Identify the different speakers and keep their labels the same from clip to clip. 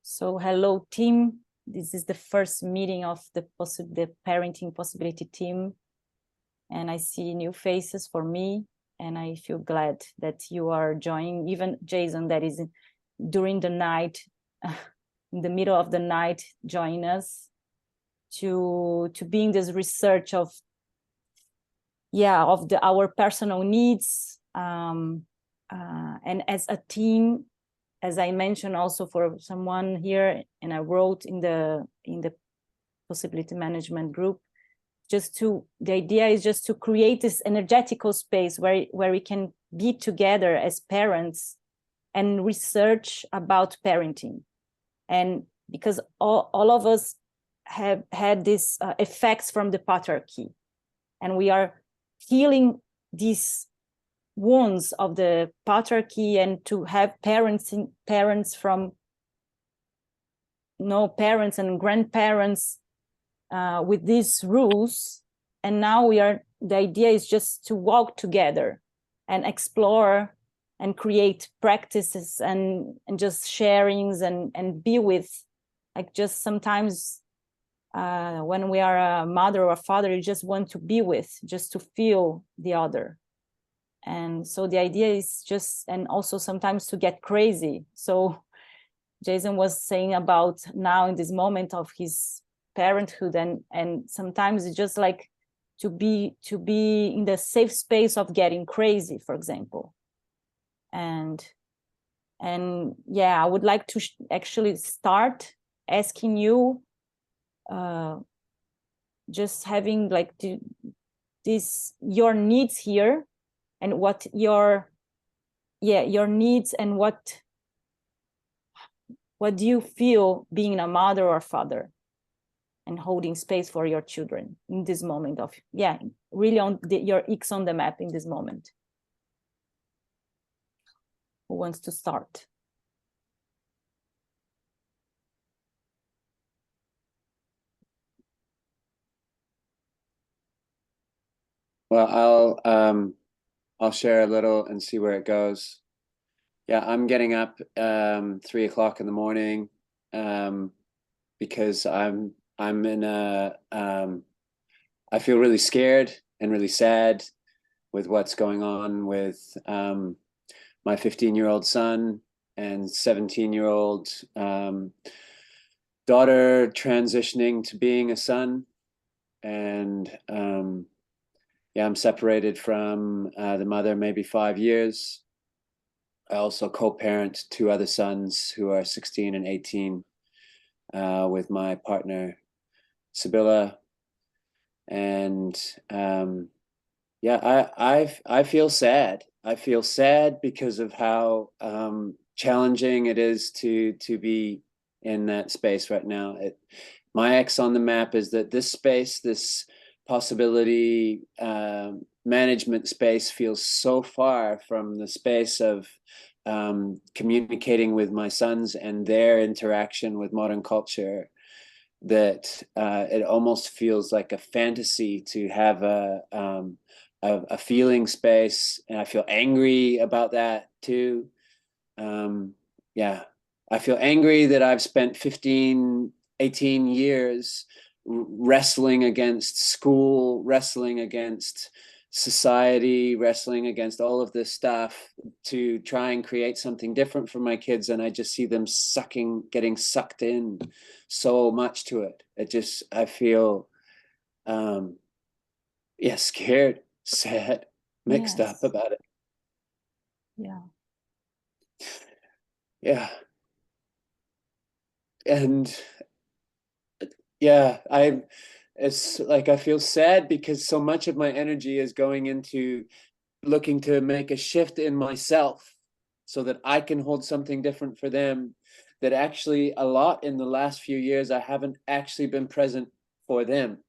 Speaker 1: So hello team, this is the first meeting of the parenting possibility team, and I see new faces for me, and I feel glad that you are joining, even Jason that is during the night, in the middle of the night, join us to be in this research of our personal needs, and as a team, as I mentioned also for someone here, and I wrote in the possibility management group, the idea is just to create this energetical space where we can be together as parents and research about parenting. And because all of us have had these effects from the patriarchy, and we are healing these wounds of the patriarchy, and to have parents and grandparents with these rules. And now the idea is just to walk together and explore and create practices and just sharings and be with, like, just sometimes when we are a mother or a father, you just want to be with, just to feel the other. And so the idea is just, and also sometimes to get crazy. So Jason was saying about now in this moment of his parenthood, and sometimes it's just like to be in the safe space of getting crazy, for example. And yeah, I would like to actually start asking you, just having like your needs here, and what your needs, and what do you feel being a mother or father and holding space for your children in this moment of really on your X on the map in this moment. Who wants to start?
Speaker 2: Well, I'll share a little and see where it goes. Yeah, I'm getting up 3 o'clock in the morning because I'm in I feel really scared and really sad with what's going on with my 15-year-old son and 17-year-old daughter transitioning to being a son. And I'm separated from the mother maybe 5 years. I also co-parent two other sons who are 16 and 18 with my partner, Sibylla. And I feel sad. I feel sad because of how challenging it is to be in that space right now. My X on the map is that this space, this possibility management space, feels so far from the space of communicating with my sons and their interaction with modern culture, that it almost feels like a fantasy to have a feeling space. And I feel angry about that too. I feel angry that I've spent 15, 18 years wrestling against school, wrestling against society, wrestling against all of this stuff to try and create something different for my kids. And I just see them getting sucked in so much to it. I feel, scared, sad, mixed up about it.
Speaker 1: Yeah.
Speaker 2: Yeah. And yeah, it's like I feel sad because so much of my energy is going into looking to make a shift in myself so that I can hold something different for them, that actually a lot in the last few years I haven't actually been present for them.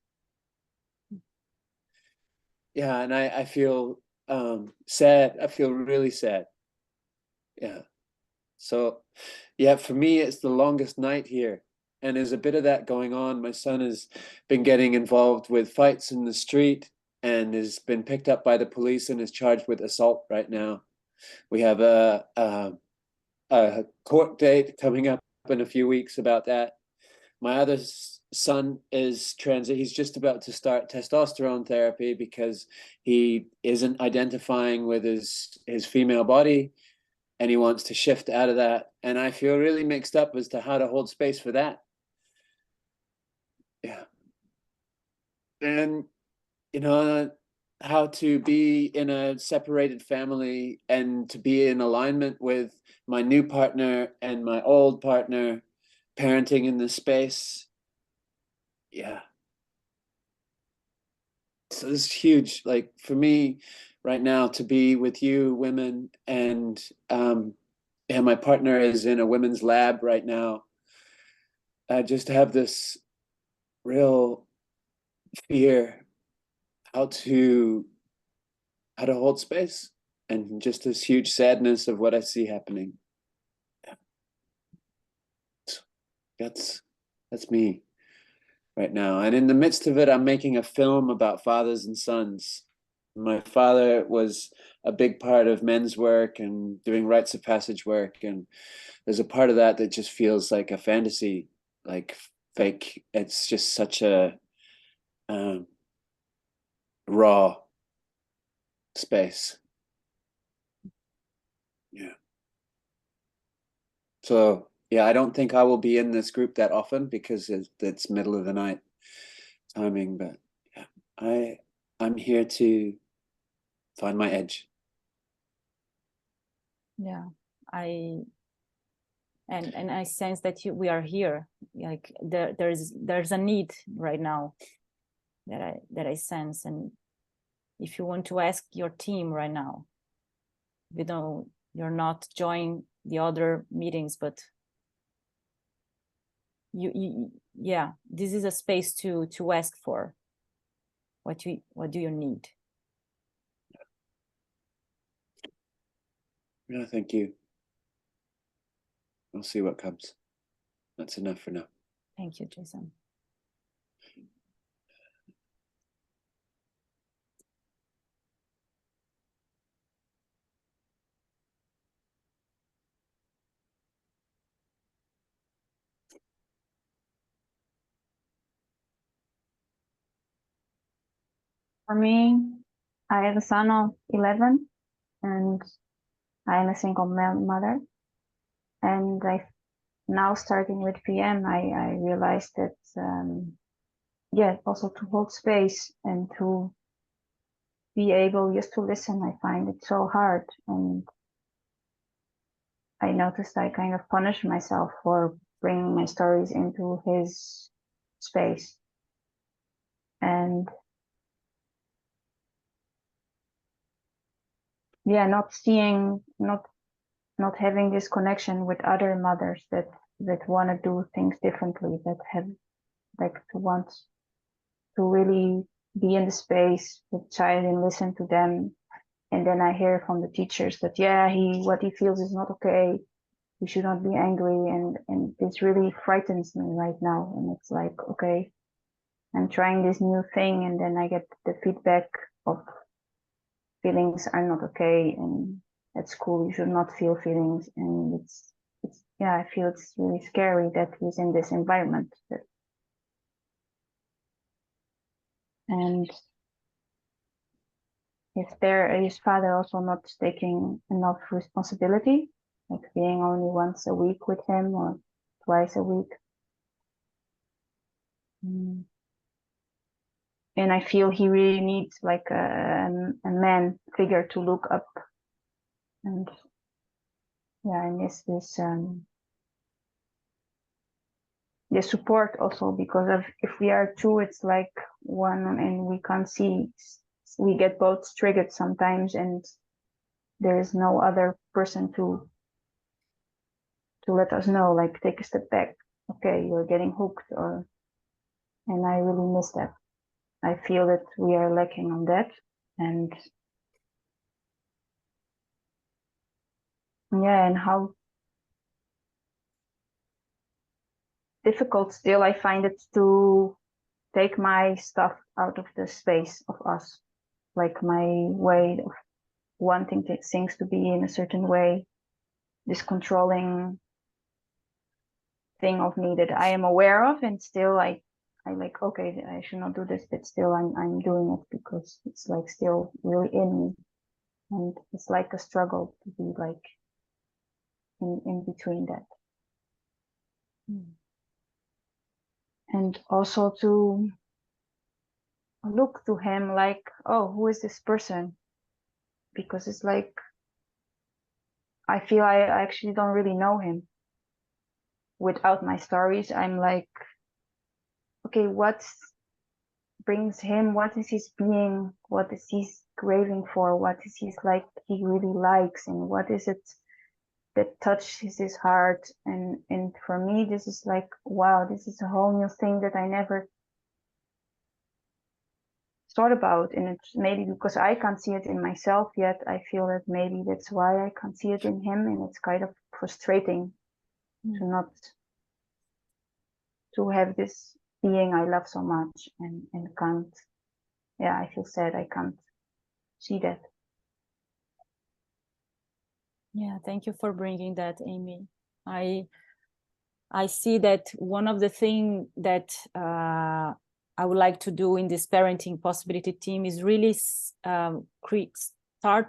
Speaker 2: Yeah, and I feel sad. I feel really sad. Yeah. So yeah, for me it's the longest night here. And there's a bit of that going on. My son has been getting involved with fights in the street and has been picked up by the police and is charged with assault right now. We have a court date coming up in a few weeks about that. My other son is he's just about to start testosterone therapy because he isn't identifying with his female body, and he wants to shift out of that. And I feel really mixed up as to how to hold space for that. Yeah. And, you know, how to be in a separated family and to be in alignment with my new partner and my old partner, parenting in this space. Yeah. So this is huge, like for me right now, to be with you women, and my partner is in a women's lab right now. Just to have this real fear how to hold space, and just this huge sadness of what I see happening. That's me right now. And in the midst of it, I'm making a film about fathers and sons. My father was a big part of men's work and doing rites of passage work, and there's a part of that that just feels like a fantasy, like fake. It's just such a raw space. Yeah. So yeah, I don't think I will be in this group that often because it's middle of the night timing, but yeah, I'm here to find my edge.
Speaker 1: Yeah, I sense that we are here. Like there's a need right now that I sense. And if you want to ask your team right now, you're not joining the other meetings, but yeah, this is a space to ask for what do you need.
Speaker 2: Yeah, thank you. We'll see what comes. That's enough for now.
Speaker 1: Thank you, Jason.
Speaker 3: For me, I have a son of 11, and I am a single mother. And now starting with PM, I realized that, also to hold space and to be able just to listen, I find it so hard. And I noticed I kind of punish myself for bringing my stories into his space. And not having this connection with other mothers that want to do things differently, that have to want to really be in the space with child and listen to them. And then I hear from the teachers that what he feels is not okay, he should not be angry, and this really frightens me right now. And it's like, okay, I'm trying this new thing, and then I get the feedback of feelings are not okay, and at school you should not feel feelings. And it's I feel it's really scary that he's in this environment. And if his father also not taking enough responsibility, like being only once a week with him or twice a week. And I feel he really needs like a man figure to look up. And and this the support also, because of if we are two, it's like one and we can't see, we get both triggered sometimes, and there is no other person to let us know, like, take a step back, okay, you're getting hooked. And I really miss that. I feel that we are lacking on that. And and how difficult still I find it to take my stuff out of the space of us, like my way of wanting things to be in a certain way, this controlling thing of me that I am aware of, and still I like, okay, I should not do this, but still I'm doing it because it's like still really in me, and it's like a struggle to be like in between that. And also to look to him like, oh, who is this person? Because it's like I feel I actually don't really know him. Without my stories, I'm like, okay, what brings him? What is his being? What is he craving for? What is he like he really likes? And what is it that touches his heart? And for me, this is like, wow, this is a whole new thing that I never thought about. And it's maybe because I can't see it in myself yet, I feel that maybe that's why I can't see it in him, and it's kind of frustrating to not to have this being I love so much and can't, yeah, I feel sad I can't see that.
Speaker 1: Yeah, thank you for bringing that, Amy. I see that one of the things that I would like to do in this parenting possibility team is really start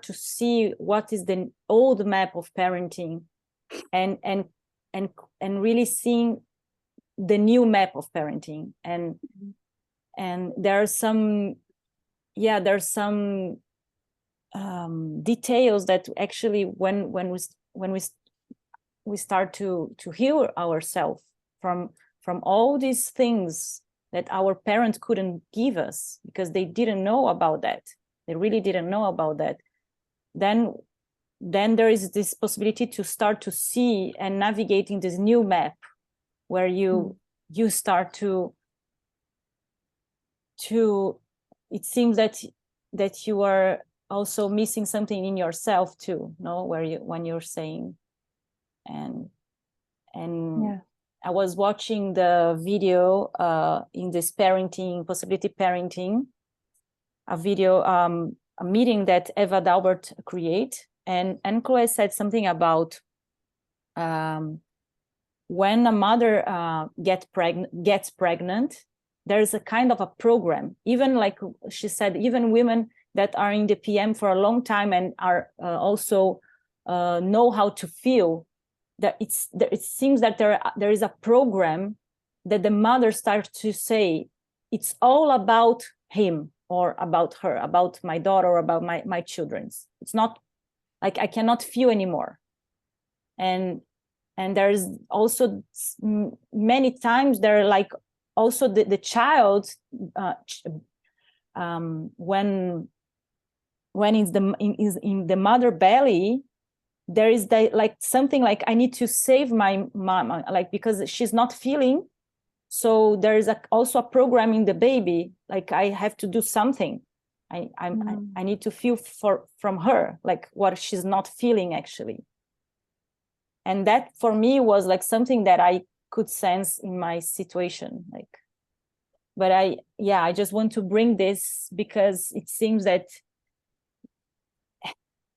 Speaker 1: to see what is the old map of parenting, and really seeing the new map of parenting, and there's some details that actually when we start to heal ourselves from all these things that our parents couldn't give us because they didn't know about that. They really didn't know about that. Then there is this possibility to start to see and navigating this new map where you start to it seems that you are also missing something in yourself too, no? When you're saying, and yeah. I was watching the video in this parenting possibility parenting, a video, a meeting that Eva Dalbert create, and Chloe said something about when a mother gets pregnant, there's a kind of a program, even like she said, even women that are in the PM for a long time and are also know how to feel, that it seems that there is a program that the mother starts to say, it's all about him or about her, about my daughter or about my children's. It's not like I cannot feel anymore. And there's also many times there are like also the child when is in the mother belly, there is like something like I need to save my mom, like because she's not feeling. So there is also a program in the baby, like I have to do something. I need to feel from her, like what she's not feeling actually. And that for me was like something that I could sense in my situation, like. But I just want to bring this because it seems that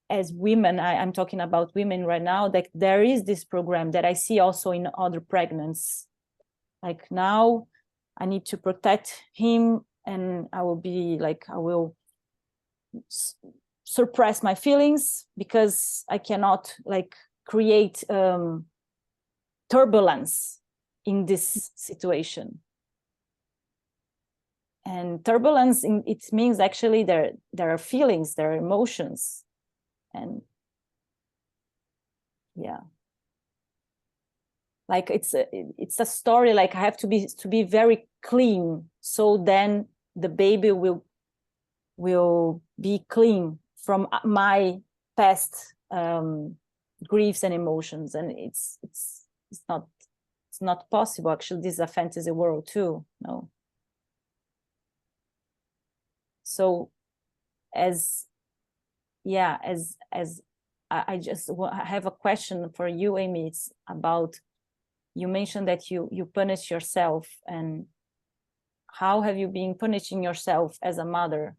Speaker 1: as women, I'm talking about women right now, that there is this program that I see also in other pregnancies. Like now I need to protect him, and I will suppress my feelings because I cannot like create turbulence in this situation. And turbulence, it means actually there are feelings, there are emotions, and yeah, like it's a story. Like I have to be very clean, so then the baby will be clean from my past griefs and emotions, and it's not possible. Actually, this is a fantasy world too. No. So as I just have a question for you, Amy. It's about, you mentioned that you punish yourself, and how have you been punishing yourself as a mother?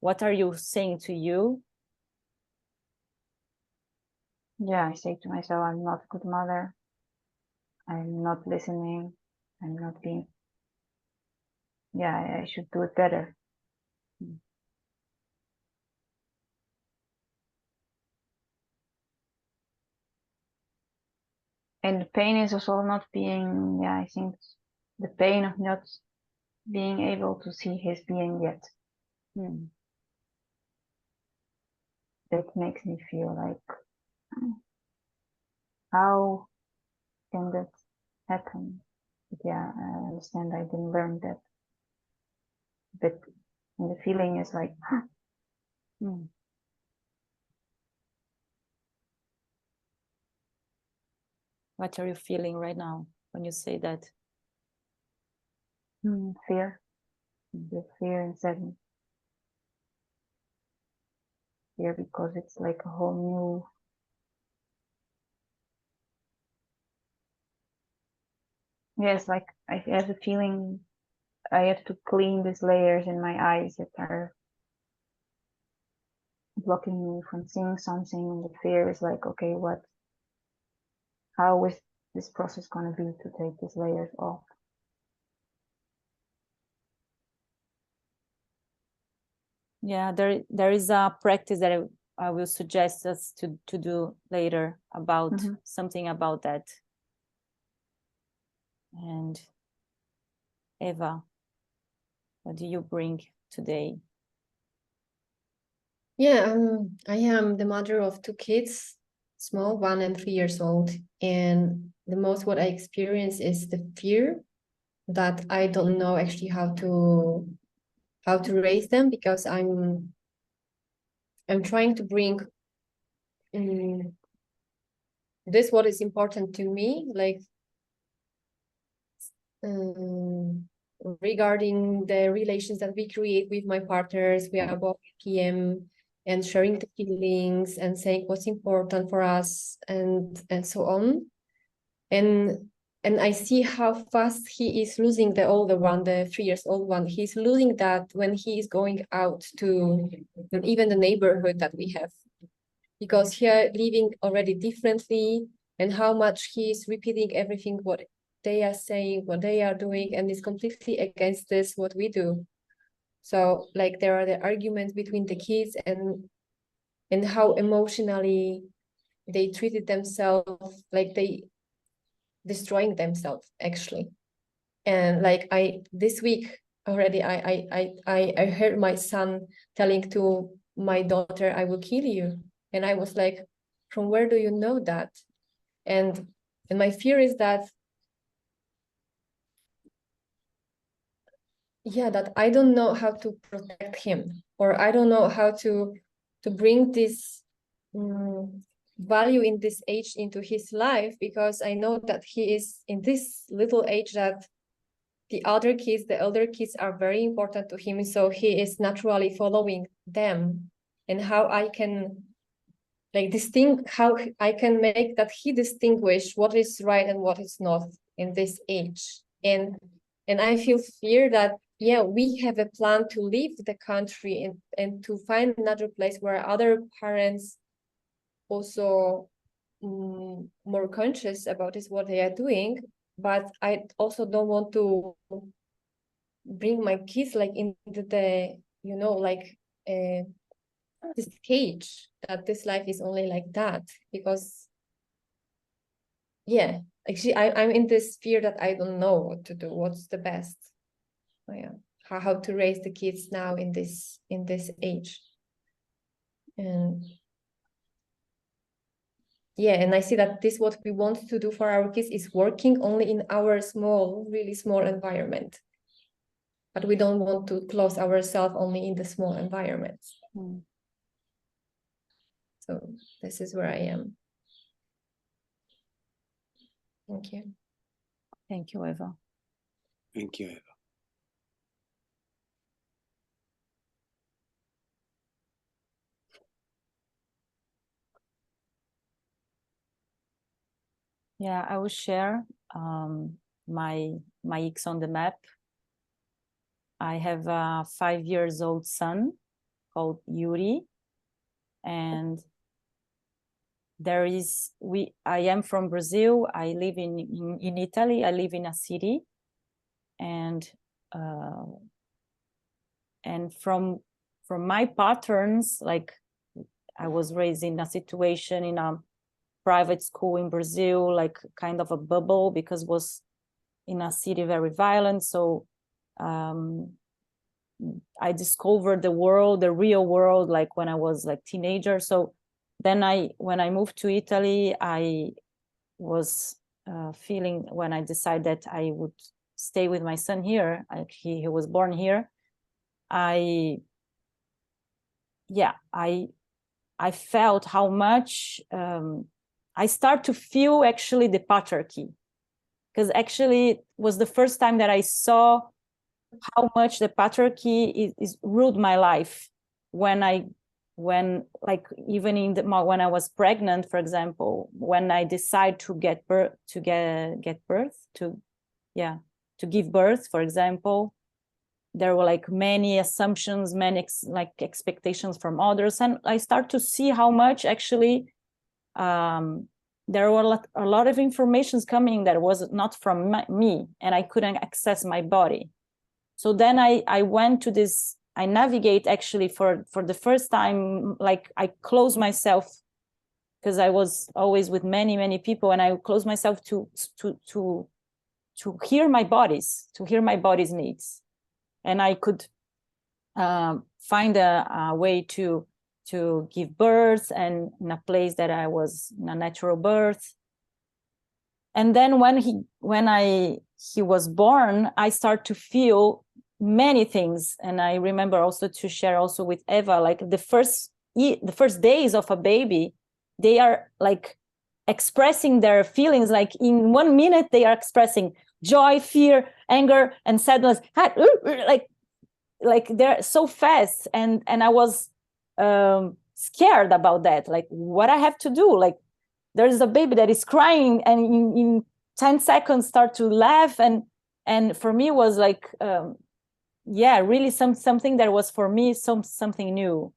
Speaker 1: What are you saying to you?
Speaker 3: Yeah, I say to myself, I'm not a good mother. I'm not listening, I'm not being, yeah, I should do it better. And the pain is also not being, yeah, I think the pain of not being able to see his being yet. That makes me feel like, how can that happen? But yeah, I understand I didn't learn that. But the feeling is like,
Speaker 1: What are you feeling right now when you say that?
Speaker 3: fear. The fear and sadness. Fear because it's like a whole new, yes, like I have a feeling I have to clean these layers in my eyes that are blocking me from seeing something, and the fear is like, okay, how is this process going to be to take these layers off?
Speaker 1: Yeah, there is a practice that I will suggest us to do later about something about that. And Eva, what do you bring today?
Speaker 4: Yeah, I am the mother of 2 kids, small, 1 and 3 years old. And the most what I experience is the fear that I don't know actually how to raise them, because I'm trying to bring this what is important to me, like regarding the relations that we create with my partners. We are both PM and sharing the feelings and saying what's important for us and so on. And I see how fast he is losing the older one, the 3 years old one. He's losing that when he is going out to even the neighborhood that we have, because here living already differently, and how much he's repeating everything what they are saying, what they are doing, and it's completely against this what we do. So like there are the arguments between the kids and how emotionally they treated themselves, like they destroying themselves actually. And like this week already I heard my son telling to my daughter, I will kill you. And I was like, from where do you know that? And my fear is that, yeah, that I don't know how to protect him, or I don't know how to bring this value in this age into his life, because I know that he is in this little age that the elder kids are very important to him. So he is naturally following them, and how I can how I can make that he distinguish what is right and what is not in this age. And I feel fear that, yeah, we have a plan to leave the country and to find another place where other parents also more conscious about this, what they are doing. But I also don't want to bring my kids like into the, like this cage that this life is only like that, because yeah, actually I'm in this fear that I don't know what to do, what's the best, how to raise the kids now in this age. And yeah, and I see that this what we want to do for our kids is working only in our really small environment, but we don't want to close ourselves only in the small environments. So this is where I am. Thank you.
Speaker 1: Thank you, Eva.
Speaker 2: Thank you, Eva.
Speaker 1: Yeah, I will share my X on the map. I have a 5 years old son called Yuri, and I am from Brazil. I live in Italy. I live in a city, and from my patterns, like I was raised in a situation in a private school in Brazil, like kind of a bubble, because was in a city very violent. So I discovered the world, the real world, like when I was like teenager. So then when I moved to Italy, I was feeling, when I decided that I would stay with my son here, he was born here, I felt how much I start to feel actually the patriarchy, because actually it was the first time that I saw how much the patriarchy is ruled my life. When like even when I was pregnant, for example, when I decide to give birth, for example, there were like many assumptions, many expectations from others, and I start to see how much actually there were a lot of informations coming that was not from me, and I couldn't access my body. So then I went to this, I navigate actually for the first time, like I close myself, because I was always with many people, and I close myself to hear my body's needs. And I could find a way to give birth, and in a place that I was in a natural birth. And then when he was born, I start to feel many things. And I remember also to share also with Eva, like the first days of a baby, they are like expressing their feelings. Like in 1 minute, they are expressing joy, fear, anger, and sadness. Like they're so fast. And I was scared about that. Like what I have to do, like there's a baby that is crying, and in 10 seconds start to laugh. And for me was like, really something that was for me something new.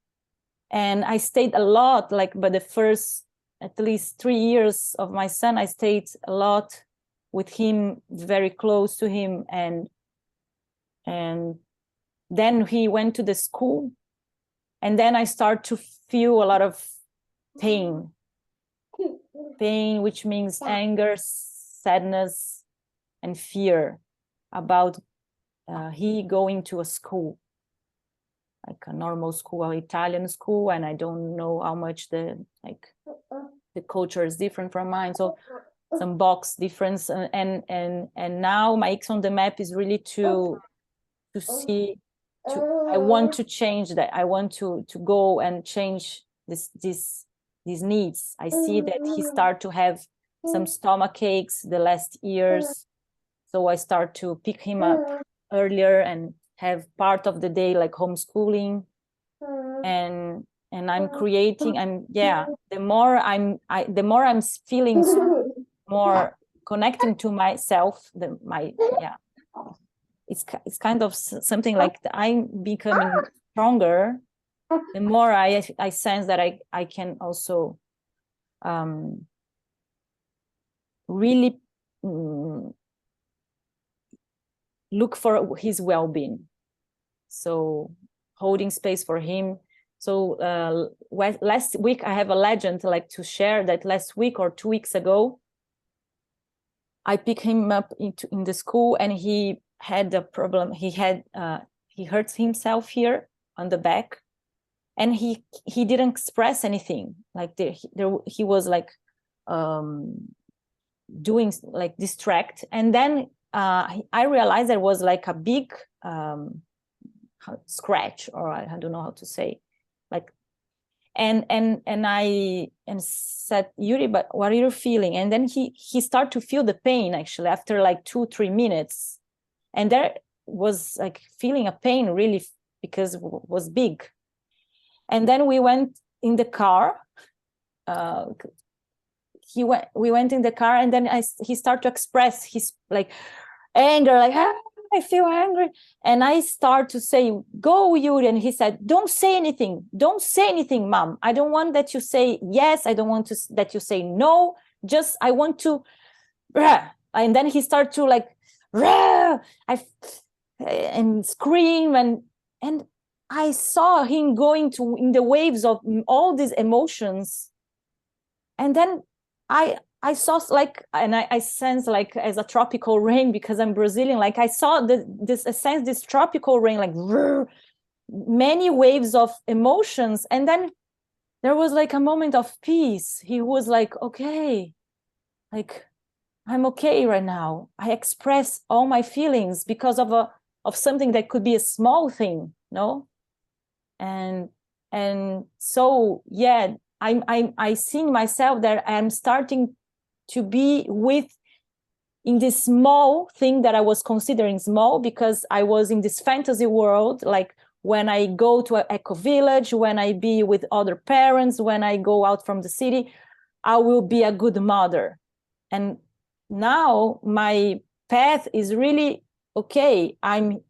Speaker 1: And I stayed a lot, like by the first at least 3 years of my son, I stayed a lot with him, very close to him. And then he went to the school, and then I start to feel a lot of pain, which means anger, sadness, and fear about he going to a school, like a normal school, an Italian school, and I don't know how much the culture is different from mine. So some box difference, and now my X on the map is really to see. I want to change that. I want to go and change these needs. I see that he start to have some stomach aches the last years, so I start to pick him up earlier and have part of the day like homeschooling, and I'm creating. The more I'm feeling more connecting to myself. It's kind of something like I'm becoming stronger. The more I sense that I can also really look for his well-being. So holding space for him. So last week, I have a legend like to share that last week or 2 weeks ago, I picked him up in the school, and he had a problem. He hurt himself here on the back, and he didn't express anything. Like he was like doing like distract, and then I realized there was like a big scratch, or I don't know how to say, like, and I said, Yuri, but what are you feeling? And then he started to feel the pain actually after like 2-3 minutes, and there was like feeling a pain really, because it was big. And then we went in the car. We went in the car, and then he started to express his like anger, like I feel angry. And I start to say, go, Yuri. And he said, don't say anything. Don't say anything, Mom. I don't want that you say yes. I don't want that you say no. Just, I want to, and then he started to like, and scream. And I saw him going to in the waves of all these emotions. And then I saw like, and I sense like as a tropical rain, because I'm Brazilian, like I saw this tropical rain, like many waves of emotions. And then there was like a moment of peace. He was like, okay, like I'm okay right now. I express all my feelings because of something that could be a small thing, no? And so, yeah, I see myself that I'm starting to be with in this small thing that I was considering small, because I was in this fantasy world, like when I go to an eco village, when I be with other parents, when I go out from the city, I will be a good mother. And now my path is really, okay, I'm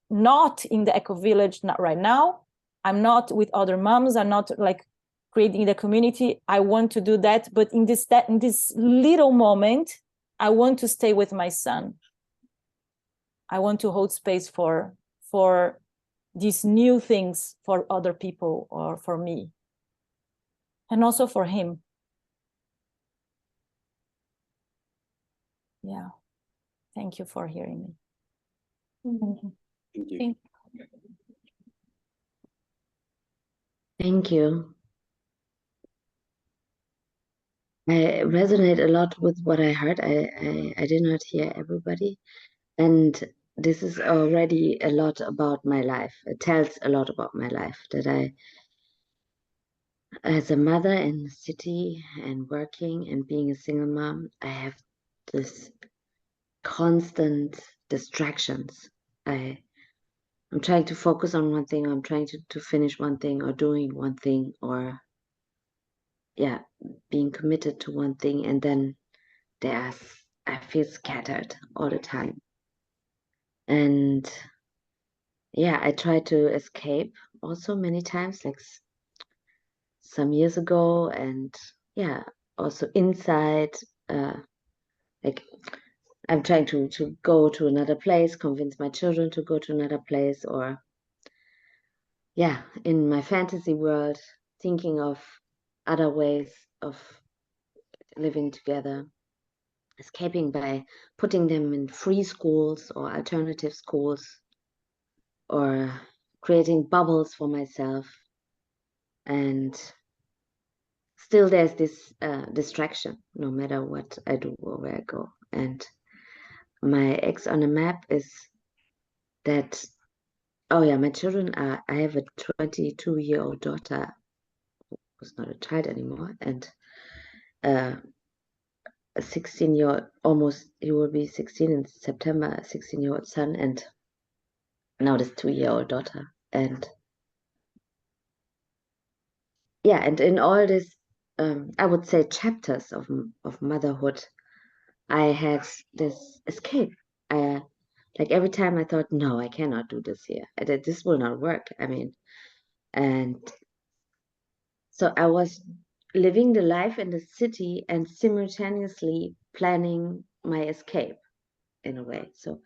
Speaker 1: not in the eco village, not right now. I'm not with other moms. I'm not like creating the community. I want to do that. But in this little moment, I want to stay with my son. I want to hold space for these new things for other people or for me. And also for him. Yeah. Thank you for hearing me.
Speaker 3: Thank you.
Speaker 2: Thank you.
Speaker 1: Thank
Speaker 5: Thank you. I resonate a lot with what I heard. I did not hear everybody. And this is already a lot about my life. It tells a lot about my life, that I, as a mother in the city and working and being a single mom, I have this constant distractions. I'm trying to focus on one thing, I'm trying to finish one thing, or doing one thing, or yeah, being committed to one thing, and then I feel scattered all the time. And yeah, I try to escape also many times, like some years ago, and yeah, also inside, like I'm trying to go to another place, convince my children to go to another place, or yeah, in my fantasy world, thinking of other ways of living together, escaping by putting them in free schools or alternative schools, or creating bubbles for myself. And still there's this distraction, no matter what I do or where I go. And my X on the map is that, oh yeah, my children are, I have a 22-year-old daughter who's not a child anymore, and a 16-year-old, almost, he will be 16 in September, a 16-year-old son, and now this 2-year-old daughter. And yeah, and in all this, I would say chapters of motherhood, I had this escape. Like every time I thought, no, I cannot do this here. This will not work. I mean, and so I was living the life in the city and simultaneously planning my escape in a way. So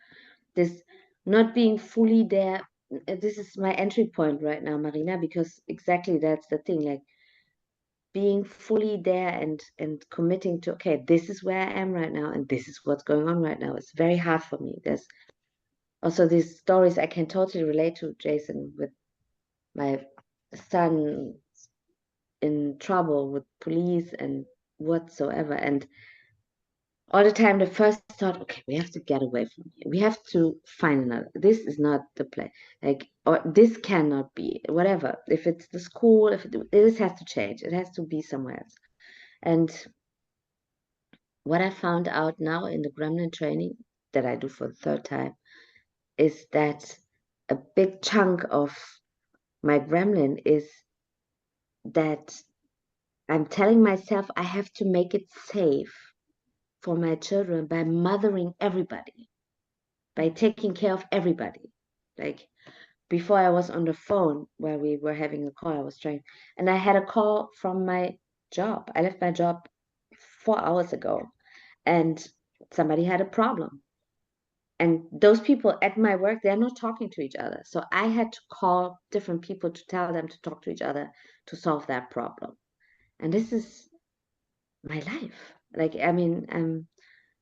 Speaker 5: this not being fully there, this is my entry point right now, Marina, because exactly that's the thing, like being fully there and committing to, okay, this is where I am right now and this is what's going on right now. It's very hard for me. There's also these stories I can totally relate to, Jason, with my son in trouble with police and whatsoever. And all the time, the first thought, okay, we have to get away from here. We have to find another. This is not the place. Like, or this cannot be, whatever. If it's the school, this has to change. It has to be somewhere else. And what I found out now in the Gremlin training that I do for the third time is that a big chunk of my Gremlin is that I'm telling myself I have to make it safe for my children by mothering everybody. by taking care of everybody. Like before I was on the phone where we were having a call, I was trying, and I had a call from my job. I left my job 4 hours ago, and somebody had a problem. And those people at my work, they're not talking to each other. So I had to call different people to tell them to talk to each other to solve that problem. And this is my life. Like, I mean,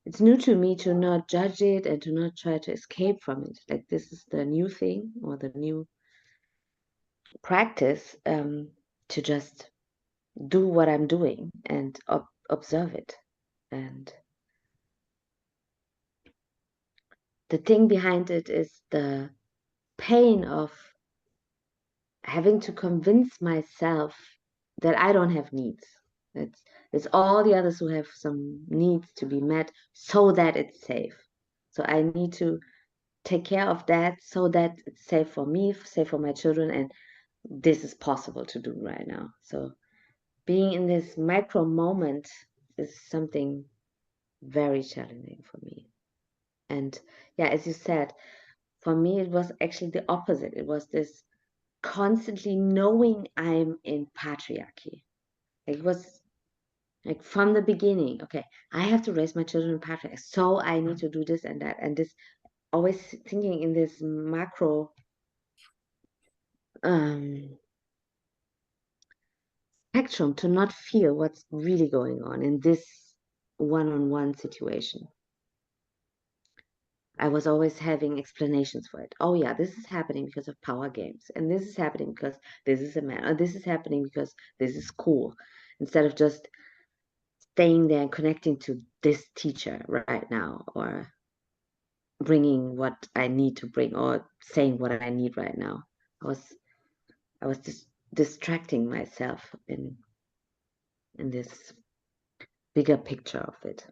Speaker 5: it's new to me to not judge it and to not try to escape from it. Like, this is the new thing or the new practice, to just do what I'm doing and observe it. And the thing behind it is the pain of having to convince myself that I don't have needs. It's all the others who have some needs to be met so that it's safe. So I need to take care of that so that it's safe for me, safe for my children, and this is possible to do right now. So being in this micro moment is something very challenging for me. And yeah, as you said, for me, it was actually the opposite. It was this constantly knowing I'm in patriarchy. It was like from the beginning, okay, I have to raise my children in patriarchy, so I need to do this and that, and this, always thinking in this macro spectrum, to not feel what's really going on in this one-on-one situation. I was always having explanations for it. Oh yeah, this is happening because of power games, and this is happening because this is a man, or this is happening because this is cool, instead of just staying there and connecting to this teacher right now, or bringing what I need to bring, or saying what I need right now. I was just distracting myself in this bigger picture of it.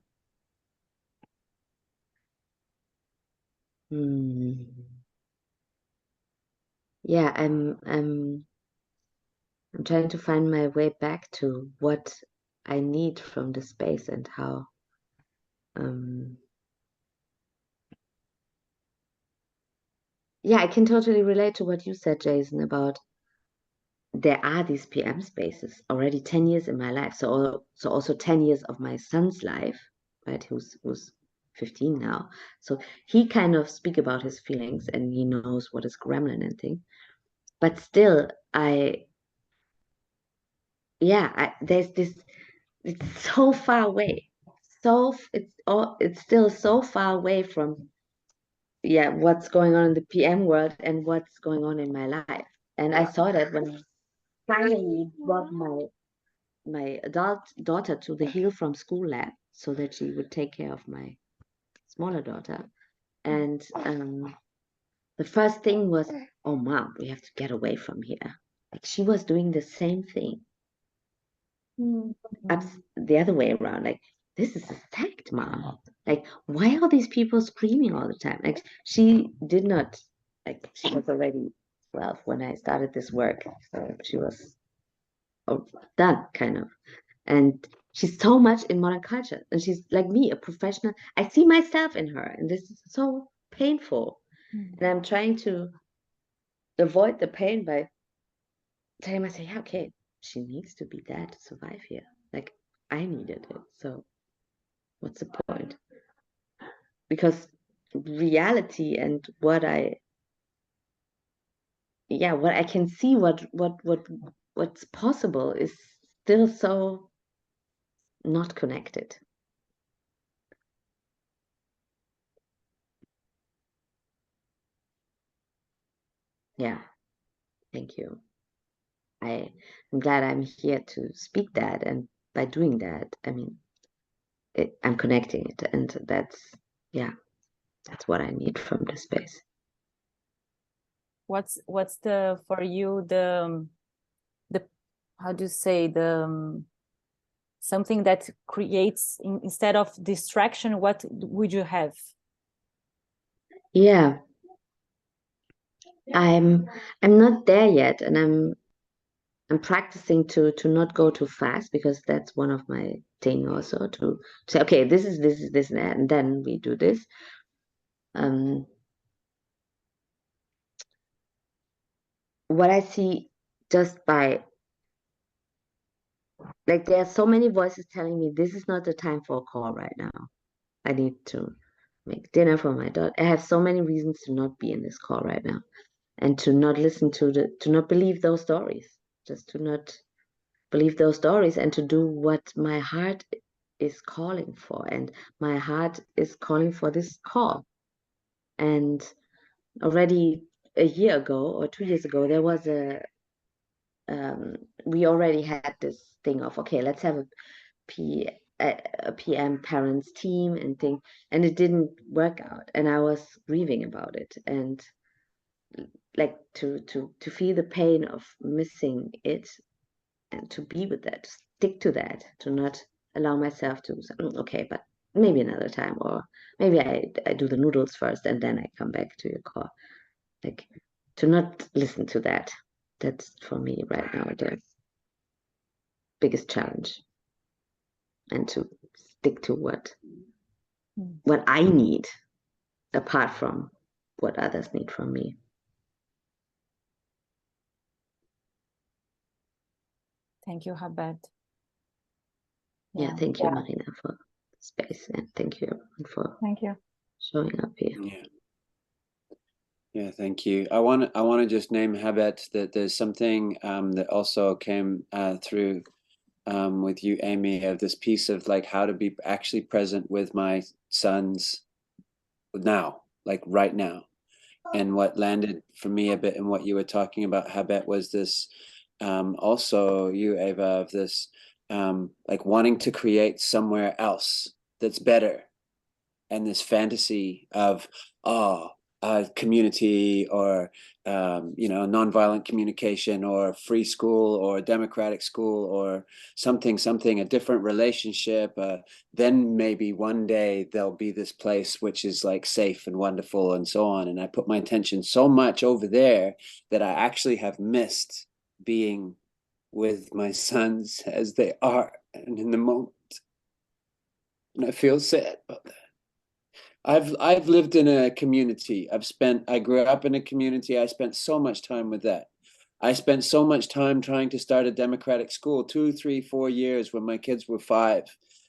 Speaker 5: Yeah, I'm trying to find my way back to what I need from the space, and how yeah, I can totally relate to what you said, Jason, about there are these PM spaces already 10 years in my life. So also 10 years of my son's life, right? Who's 15 now. So he kind of speak about his feelings, and he knows what is gremlin and thing. But still, there's this, it's so far away. So it's still so far away from what's going on in the PM world and what's going on in my life. And I saw that when I finally brought my adult daughter to the Heal from School lab, so that she would take care of my smaller daughter. And the first thing was, oh mom, we have to get away from here. Like, she was doing the same thing. The other way around, like, this is a sect, mom. Like, why are these people screaming all the time? Like, she did not, like, she was already 12 when I started this work, so she was done, kind of. And she's so much in modern culture, and she's like me, a professional. I see myself in her, and this is so painful. And I'm trying to avoid the pain by telling myself, yeah, okay, she needs to be there to survive here. Like, I needed it, so what's the point? Because reality and what I can see, what's possible, is still so not connected. Yeah, thank you. I'm glad I'm here to speak that, and by doing that, I mean, I'm connecting it, and that's what I need from the space.
Speaker 1: What's the, for you, the how do you say, the something that creates, instead of distraction, what would you have?
Speaker 5: Yeah, I'm not there yet, and I'm practicing to not go too fast, because that's one of my thing also, to say, okay, this is this and that, and then we do this. what I see just by, like, there are so many voices telling me this is not the time for a call right now. I need to make dinner for my daughter. I have so many reasons to not be in this call right now, and to not listen to not believe those stories, just to not believe those stories, and to do what my heart is calling for. And my heart is calling for this call. And already a year ago or 2 years ago, there was we already had this thing of, okay, let's have a PM parents team and thing, and it didn't work out, and I was grieving about it, and like to feel the pain of missing it, and to be with that, to stick to that, to not allow myself to say, okay, but maybe another time, or maybe I do the noodles first and then I come back to your call. Like, to not listen to that. That's for me right now the biggest challenge, and to stick to what I need, apart from what others need from me.
Speaker 1: Thank you, Habet.
Speaker 5: Yeah, thank you, Marina, for the space, and thank you everyone for
Speaker 3: Thank you.
Speaker 5: showing up here.
Speaker 2: Yeah, thank you. I want to just name, Habet, that there's something that also came through with you, Amy, of this piece of like how to be actually present with my sons now, like right now. And what landed for me a bit in what you were talking about, Habet, was this also you, Eva, of this like wanting to create somewhere else that's better, and this fantasy of community, or nonviolent communication, or free school, or democratic school, or something, a different relationship. Then maybe one day there'll be this place which is like safe and wonderful and so on. And I put my attention so much over there that I actually have missed being with my sons as they are and in the moment. And I feel sad about that. I've lived in a community. I grew up in a community. I spent so much time with that. I spent so much time trying to start a democratic school, 2, 3, 4 years when my kids were 5,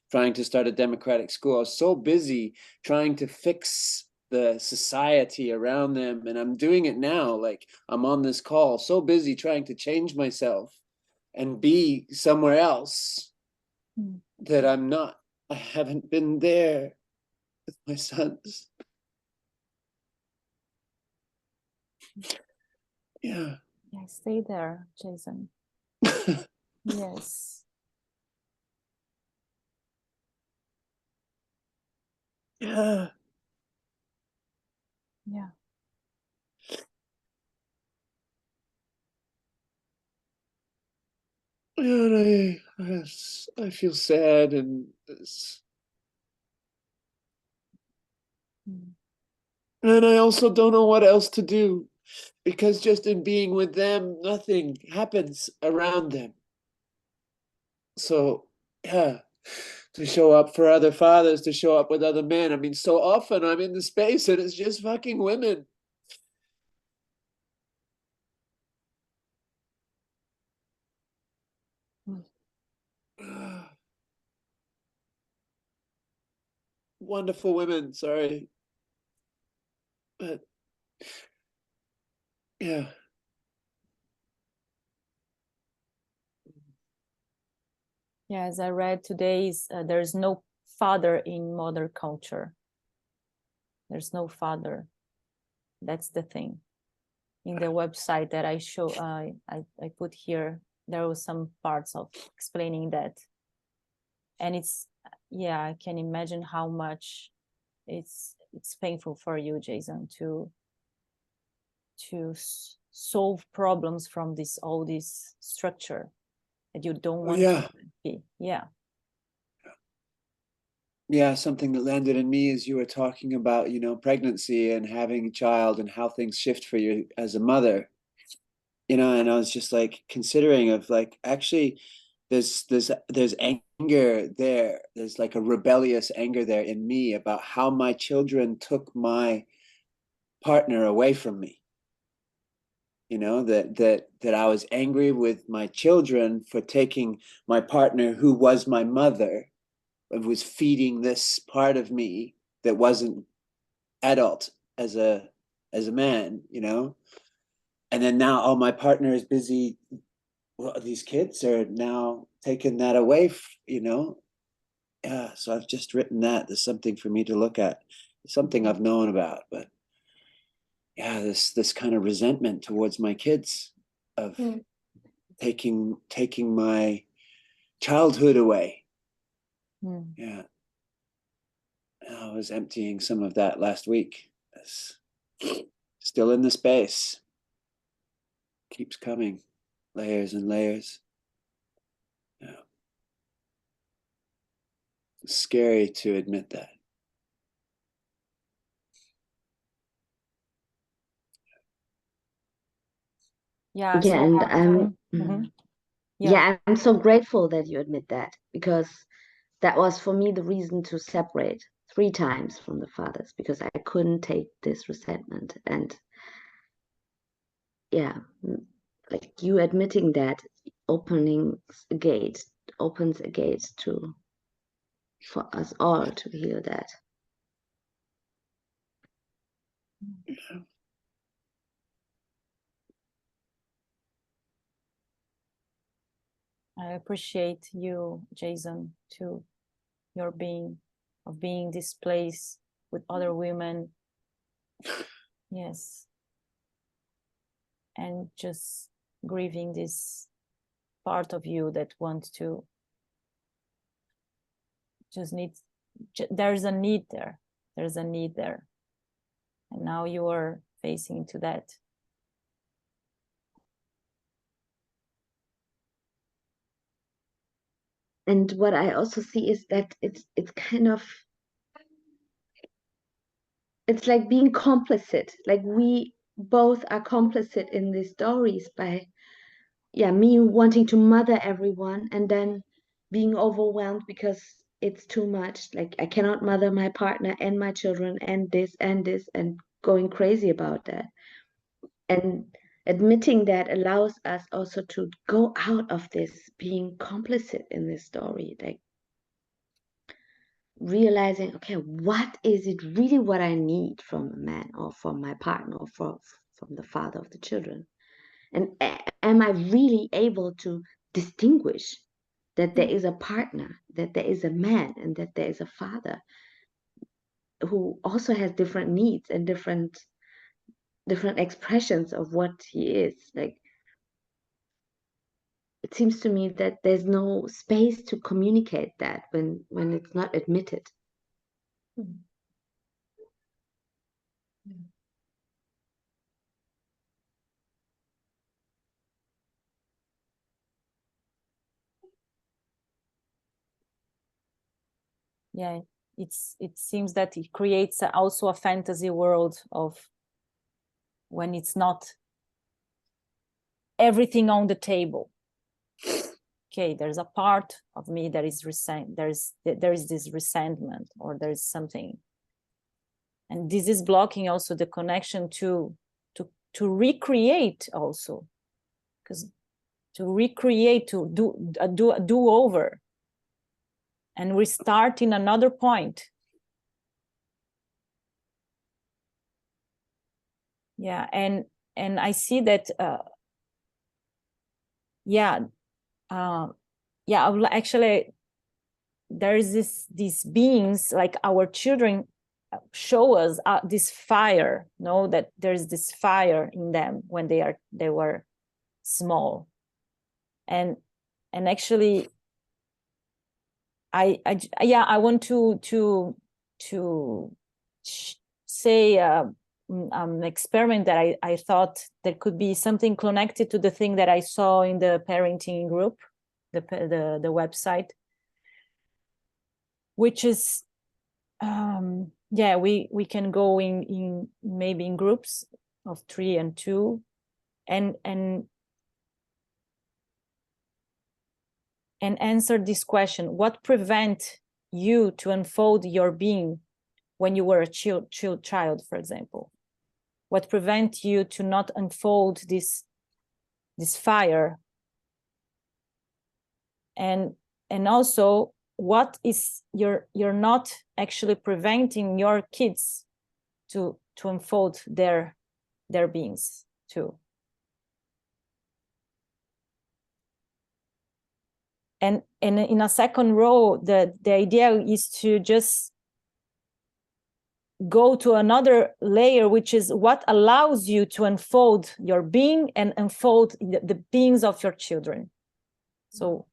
Speaker 2: trying to start a democratic school. I was so busy trying to fix the society around them. And I'm doing it now. Like, I'm on this call, so busy trying to change myself and be somewhere else that I haven't been there with my sons. Yeah,
Speaker 1: Stay there, Jason. Yes.
Speaker 2: yeah. And I feel sad, and I also don't know what else to do, because just in being with them, nothing happens around them. So, yeah, to show up for other fathers, to show up with other men. I mean, so often I'm in the space and it's just fucking women. Wonderful women, sorry. But, yeah.
Speaker 1: Yeah, as I read today, there's no father in mother culture. There's no father. That's the thing. In the website that I show, I put here, there was some parts of explaining that. And it's, yeah, I can imagine how much it's painful for you, Jason, to solve problems from all this structure that you don't want to be.
Speaker 2: Yeah, something that landed in me as you were talking about, pregnancy and having a child and how things shift for you as a mother, and I was just like considering of like, actually there's anger there. There's like a rebellious anger there in me about how my children took my partner away from me. You know, that I was angry with my children for taking my partner, who was my mother, and was feeding this part of me that wasn't adult as a man, you know. And then now, oh, my partner is busy. Well, these kids are now taking that away, you know. Yeah, so I've just written that. There's something for me to look at. It's something I've known about, but yeah, this kind of resentment towards my kids of taking my childhood away. Yeah, I was emptying some of that last week. It's still in the space. Keeps coming, layers and layers. Yeah, it's scary to admit that.
Speaker 1: Yeah.
Speaker 5: Yeah,
Speaker 1: So
Speaker 5: and
Speaker 1: yeah.
Speaker 5: I'm so grateful that you admit that, because that was for me the reason to separate 3 times from the fathers, because I couldn't take this resentment. And yeah, like you admitting that opens a gate to for us all to heal that.
Speaker 1: I appreciate you, Jason, too, your being this place with other women. Yes. And just grieving this part of you that wants to just needs, there's a need there. There's a need there. And now you are facing into that.
Speaker 5: And what I also see is that it's kind of, it's like being complicit. Like we both are complicit in these stories by, yeah, me wanting to mother everyone and then being overwhelmed because it's too much. Like I cannot mother my partner and my children and this and going crazy about that. And admitting that allows us also to go out of this being complicit in this story, like realizing, okay, what is it really what I need from a man or from my partner or from the father of the children? And am I really able to distinguish that there is a partner, that there is a man, and that there is a father who also has different needs and different expressions of what he is? Like, it seems to me that there's no space to communicate that when it's not admitted.
Speaker 1: Yeah, it seems that it creates also a fantasy world of when it's not everything on the table. Okay, there's a part of me that is there is this resentment, or there is something, and this is blocking also the connection to recreate also, because to recreate, to do over and restart in another point. Yeah, and I see that I will actually, there is these beings, like our children show us this fire, know that there's this fire in them when they were small, and actually I want to say an experiment that I thought there could be something connected to the thing that I saw in the parenting group, the website, which is we can go in maybe in groups of 3 and 2 and answer this question: what prevent you to unfold your being when you were a child, for example? what prevents you to not unfold this fire, and also what is you're not actually preventing your kids to unfold their beings too. And in a second row, the idea is to just go to another layer, which is what allows you to unfold your being and unfold the beings of your children. So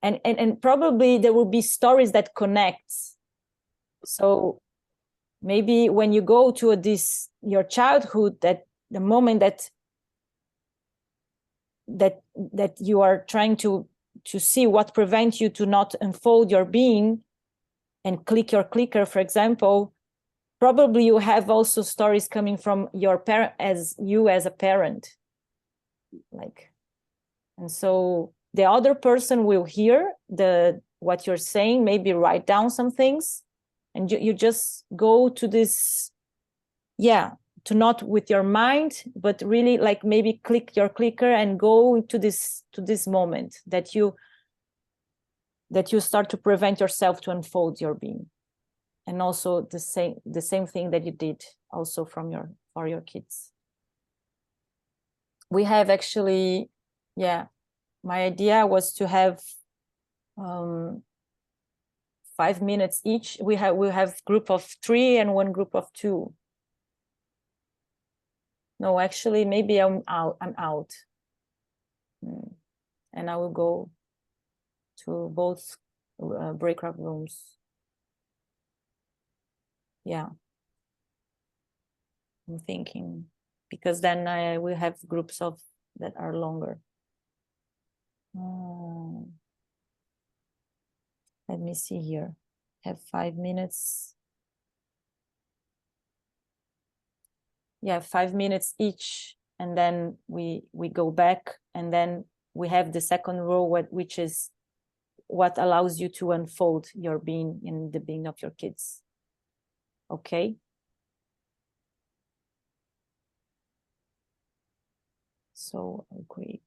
Speaker 1: and probably there will be stories that connect. So maybe when you go to your childhood, that the moment that you are trying to see what prevents you to not unfold your being and click your clicker, for example, probably you have also stories coming from your parent, as a parent, like, and so the other person will hear what you're saying, maybe write down some things, and you just go to this, to not with your mind, but really like maybe click your clicker and go to this moment that you start to prevent yourself to unfold your being. And also the same thing that you did also for your kids. We have actually, my idea was to have 5 minutes each. We have group of 3 and one group of 2. No, actually, maybe I'm out. And I will go to both breakout rooms. Yeah. I'm thinking, because then I will have groups that are longer. Let me see here. Have 5 minutes. 5 minutes each, and then we go back, and then we have the second row, which is what allows you to unfold your being in the being of your kids. Okay. So I'll create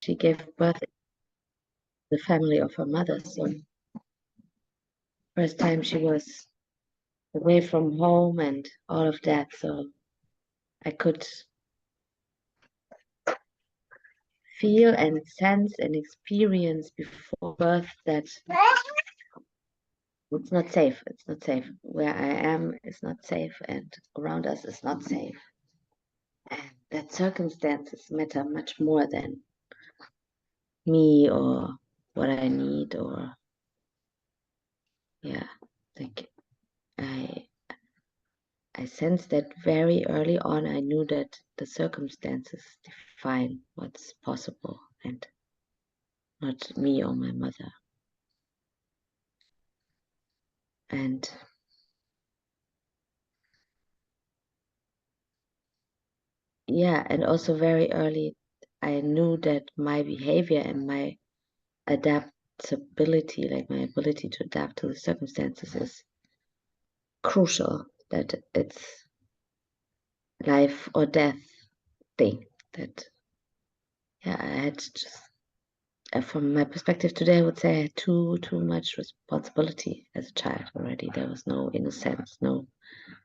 Speaker 5: She gave birth to the family of her mother, so first time she was away from home and all of that, so I could feel and sense and experience before birth that it's not safe. It's not safe. Where I am is not safe, and around us is not safe. And that circumstances matter much more than me or what I need, or yeah, like I sensed that very early on. I knew that the circumstances define what's possible and not me or my mother. And yeah, and also very early, I knew that my behavior and my adaptability, like my ability to adapt to the circumstances, is crucial, that it's life or death thing. That, yeah, I had just, from my perspective today, I would say I had too much responsibility as a child already. There was no innocence, no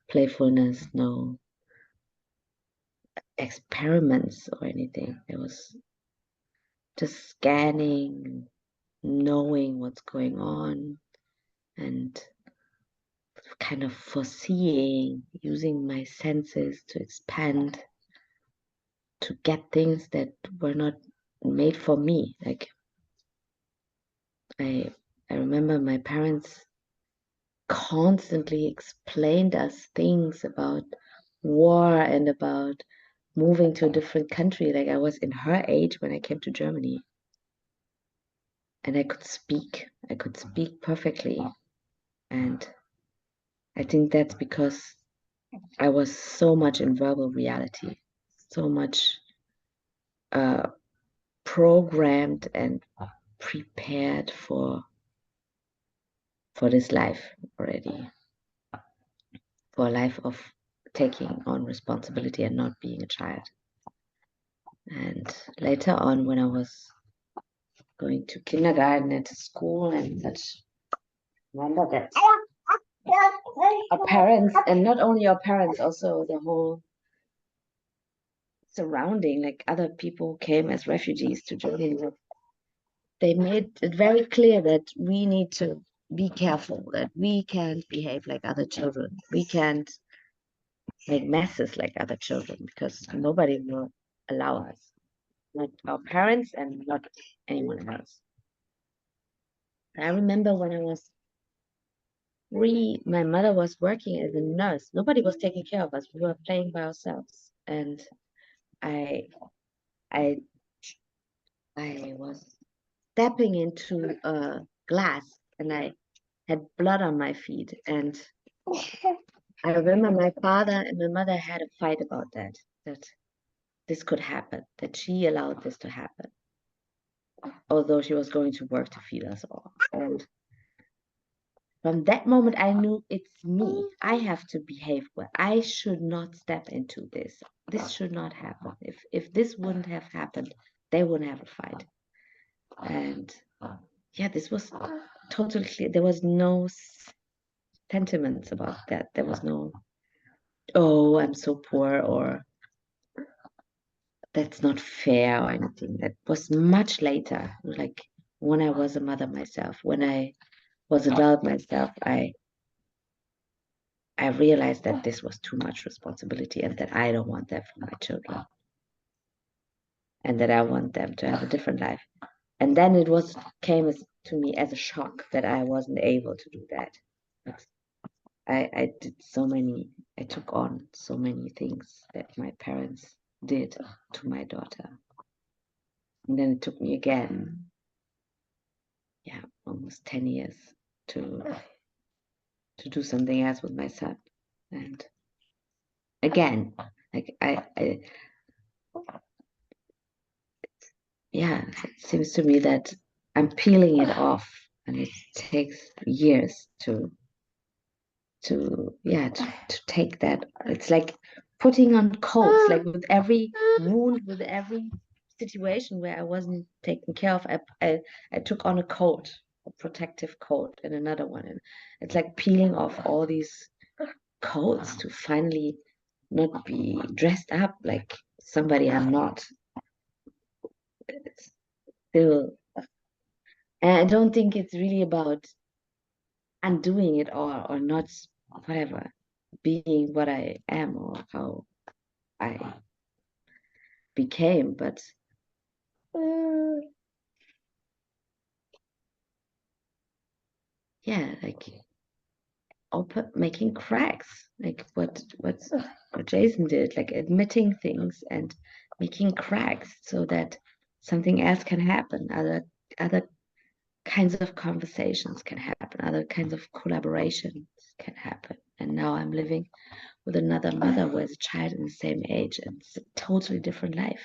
Speaker 5: playfulness, no experiments or anything. There was just scanning, knowing what's going on, and kind of foreseeing, using my senses to expand, to get things that were not made for me. Like I remember my parents constantly explained us things about war and about moving to a different country. Like I was in her age when I came to Germany, and I could speak perfectly. And I think that's because I was so much in verbal reality, so much programmed and prepared for this life already, for a life of taking on responsibility and not being a child. And later on, when I was going to kindergarten and to school and such, remember that our parents, and not only our parents, also the whole surrounding, like other people came as refugees to Germany, they made it very clear that we need to be careful, that we can't behave like other children. We can't make messes like other children, because nobody will allow us, not our parents and not anyone else. I remember when I was 3, my mother was working as a nurse. Nobody was taking care of us. We were playing by ourselves. And I was stepping into a glass, and I had blood on my feet. And I remember my father and my mother had a fight about that this could happen, that she allowed this to happen, although she was going to work to feed us all. And from that moment, I knew it's me. I have to behave well. I should not step into this. This should not happen. If this wouldn't have happened, they wouldn't have a fight. And yeah, this was totally clear. There was no sentiments about that. There was no, oh, I'm so poor, or that's not fair, or anything. That was much later, like when I was a mother myself, when I was adult myself, I realized that this was too much responsibility, and that I don't want that for my children, and that I want them to have a different life. And then it came to me as a shock that I wasn't able to do that. I took on so many things that my parents did to my daughter. And then it took me again, almost 10 years to do something else with my son. And again, like it seems to me that I'm peeling it off, and it takes years to take that. It's like putting on coats, like with every wound, with every situation where I wasn't taken care of, I took on a coat, a protective coat, and another one, and it's like peeling off all these coats to finally not be dressed up like somebody I'm not. It's still, and I don't think it's really about undoing it or not, whatever, being what I am or how I became, but yeah, like making cracks, like what Jason did, like admitting things and making cracks so that something else can happen, other kinds of conversations can happen, other kinds of collaborations can happen. And now I'm living with another mother who has a child in the same age, and it's a totally different life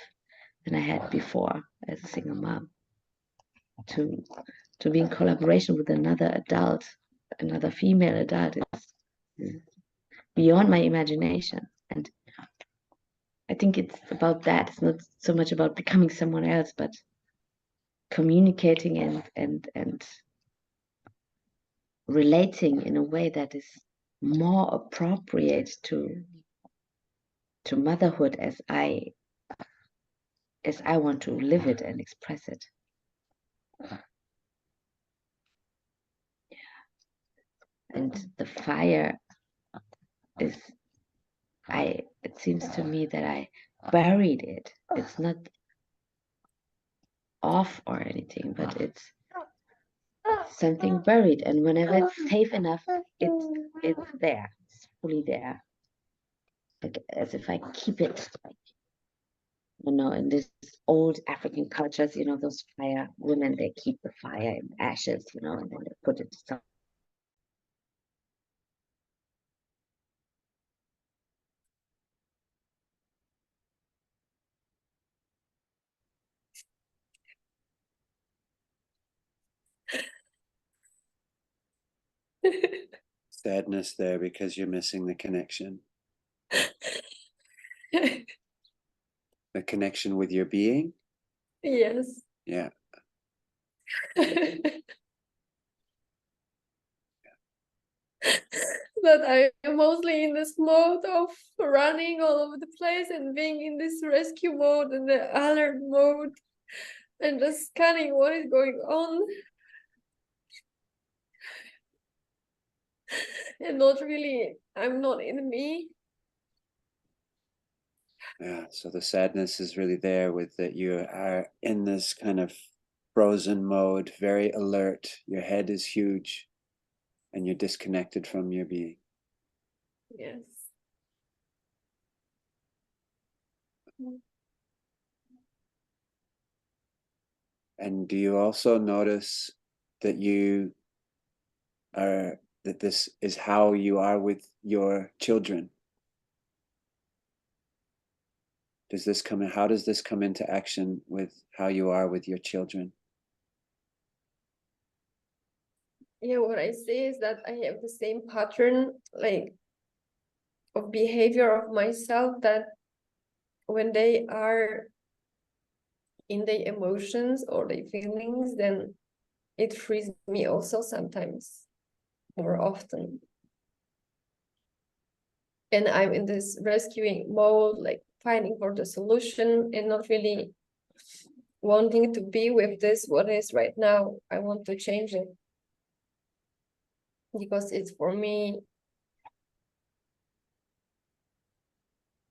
Speaker 5: than I had before as a single mom. To be in collaboration with another adult, another female adult, is beyond my imagination. And I think it's about that. It's not so much about becoming someone else, but communicating and relating in a way that is more appropriate to motherhood as I want to live it and express it. And the fire is, it seems to me that I buried it. It's not off or anything, but it's something buried, and whenever it's safe enough, it's there. It's fully there. Like as if I keep it, like, in this old African cultures, those fire women, they keep the fire in ashes, and then they put it somewhere.
Speaker 2: Sadness there because you're missing the connection. The connection with your being.
Speaker 4: Yes.
Speaker 2: Yeah.
Speaker 4: But I'm mostly in this mode of running all over the place and being in this rescue mode and the alert mode and just scanning what is going on. And not really, I'm not in me.
Speaker 2: Yeah, so the sadness is really there with that you are in this kind of frozen mode, very alert. Your head is huge and you're disconnected from your being.
Speaker 4: Yes.
Speaker 2: And do you also notice that that this is how you are with your children? How does this come into action with how you are with your children?
Speaker 4: Yeah, what I see is that I have the same pattern, like, of behavior of myself, that when they are in their emotions or their feelings, then it frees me also sometimes, more often. And I'm in this rescuing mode, like finding for the solution and not really wanting to be with this, what is right now. I want to change it because it's for me.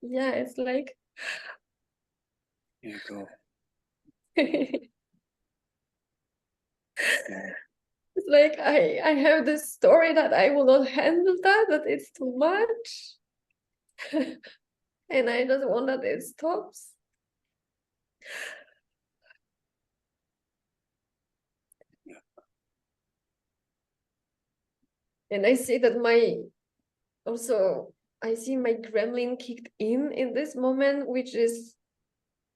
Speaker 4: Yeah, it's like
Speaker 2: Yeah, go.
Speaker 4: it's like I have this story that I will not handle that it's too much. And I just want that it stops. And I see that I see my gremlin kicked in this moment, which is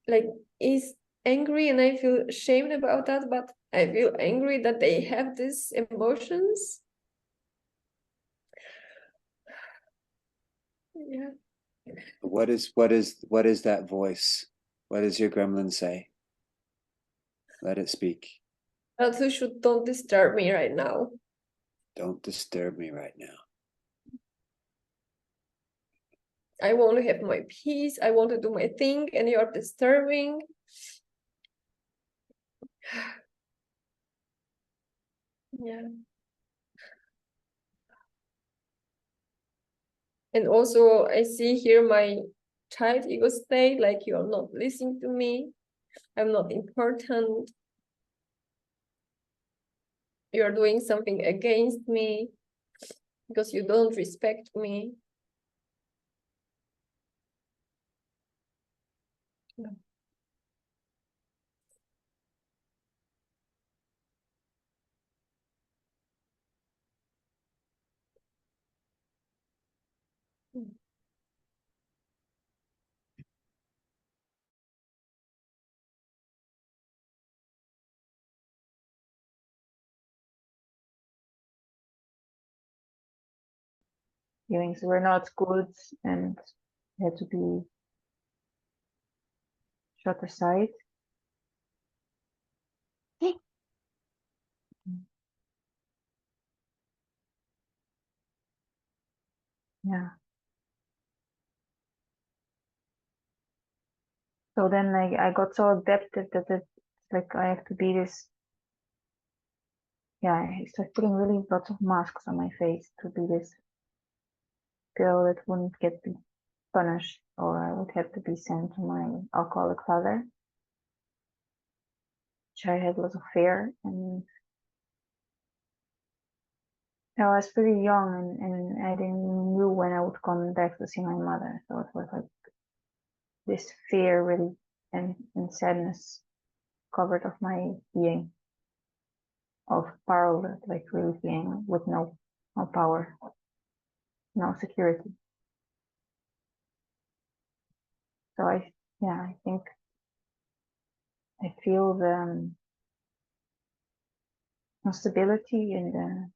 Speaker 4: like, is angry, and I feel ashamed about that, but I feel angry that they have these emotions. Yeah.
Speaker 2: What is that voice? What does your gremlin say? Let it speak.
Speaker 4: That you don't disturb me right now.
Speaker 2: Don't disturb me right now.
Speaker 4: I want to have my peace. I want to do my thing, and you're disturbing. Yeah. And also I see here my child ego state, like you're not listening to me, I'm not important, you're doing something against me because you don't respect me.
Speaker 3: Feelings were not good and had to be shut aside. Yeah. So then I got so adapted that it's like I have to be this. Yeah, I started putting really lots of masks on my face to be this girl that wouldn't get punished, or I would have to be sent to my alcoholic father, which I had lots of fear. And I was pretty young, and I didn't knew when I would come back to see my mother. So it was like this fear really and sadness covered of my being, of power, like really being with no power, no security. So I think I feel the instability and the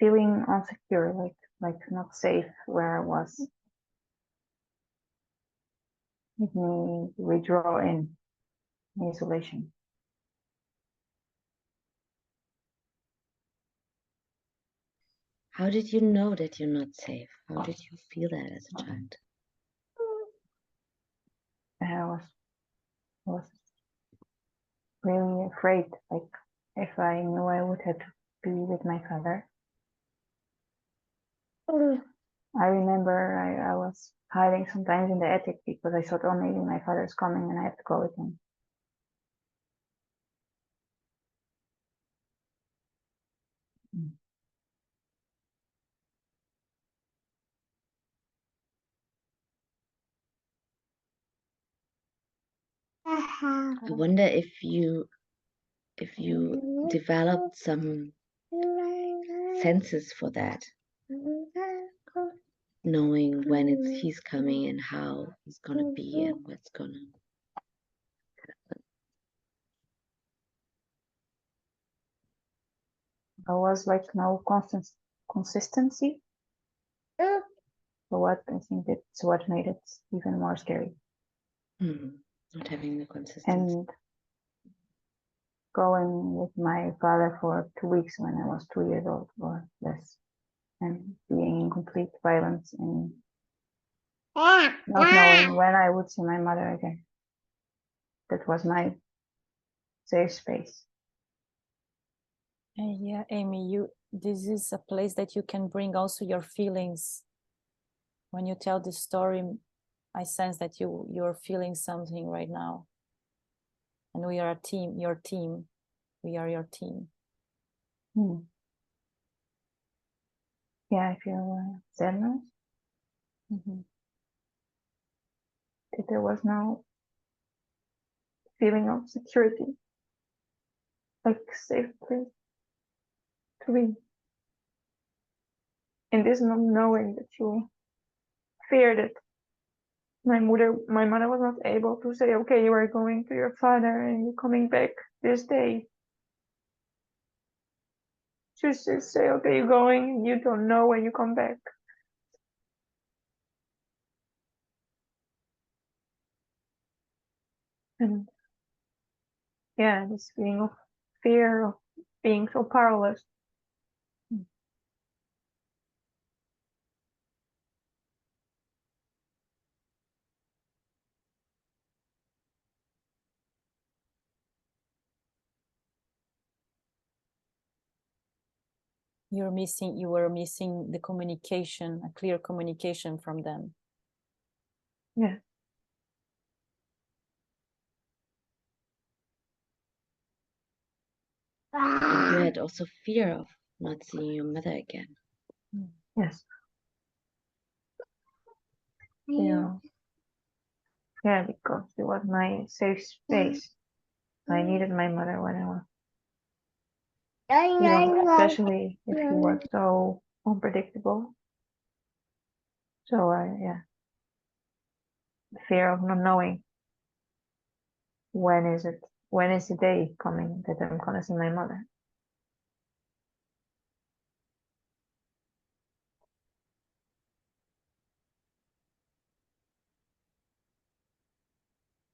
Speaker 3: feeling insecure, like not safe where I was. Made me withdraw in isolation.
Speaker 5: How did you know that you're not safe? How did you feel that as a child?
Speaker 3: I was really afraid, like if I knew I would have to be with my father. I remember I was hiding sometimes in the attic because I thought, oh, maybe my father's coming and I have to go with him.
Speaker 5: I wonder if you developed some senses for that, knowing when he's coming and how he's gonna be and what's gonna happen.
Speaker 3: There was like no consistency. So what I think that's what made it even more scary.
Speaker 5: Not having the consistency.
Speaker 3: And going with my father for 2 weeks when I was 2 years old or less, and being in complete violence and not knowing when I would see my mother again. That was my safe space.
Speaker 1: Yeah, Amy, this is a place that you can bring also your feelings. When you tell this story, I sense that you're feeling something right now. And we are a team, your team. We are your team.
Speaker 3: Yeah, I feel sadness. That there was no feeling of security, like safe place to be. And this not knowing that you fear that my mother was not able to say, okay, you are going to your father and you're coming back this day. Just say, okay, you're going, you don't know when you come back. And yeah, this feeling of fear of being so powerless.
Speaker 1: you were missing the communication, a clear communication from them.
Speaker 3: Yeah.
Speaker 5: And you had also fear of not seeing your mother again.
Speaker 3: Yes. Yeah. Yeah, because it was my safe space. I needed my mother when I was young, especially if you were so unpredictable. So yeah, the fear of not knowing when is the day coming that I'm gonna see my mother.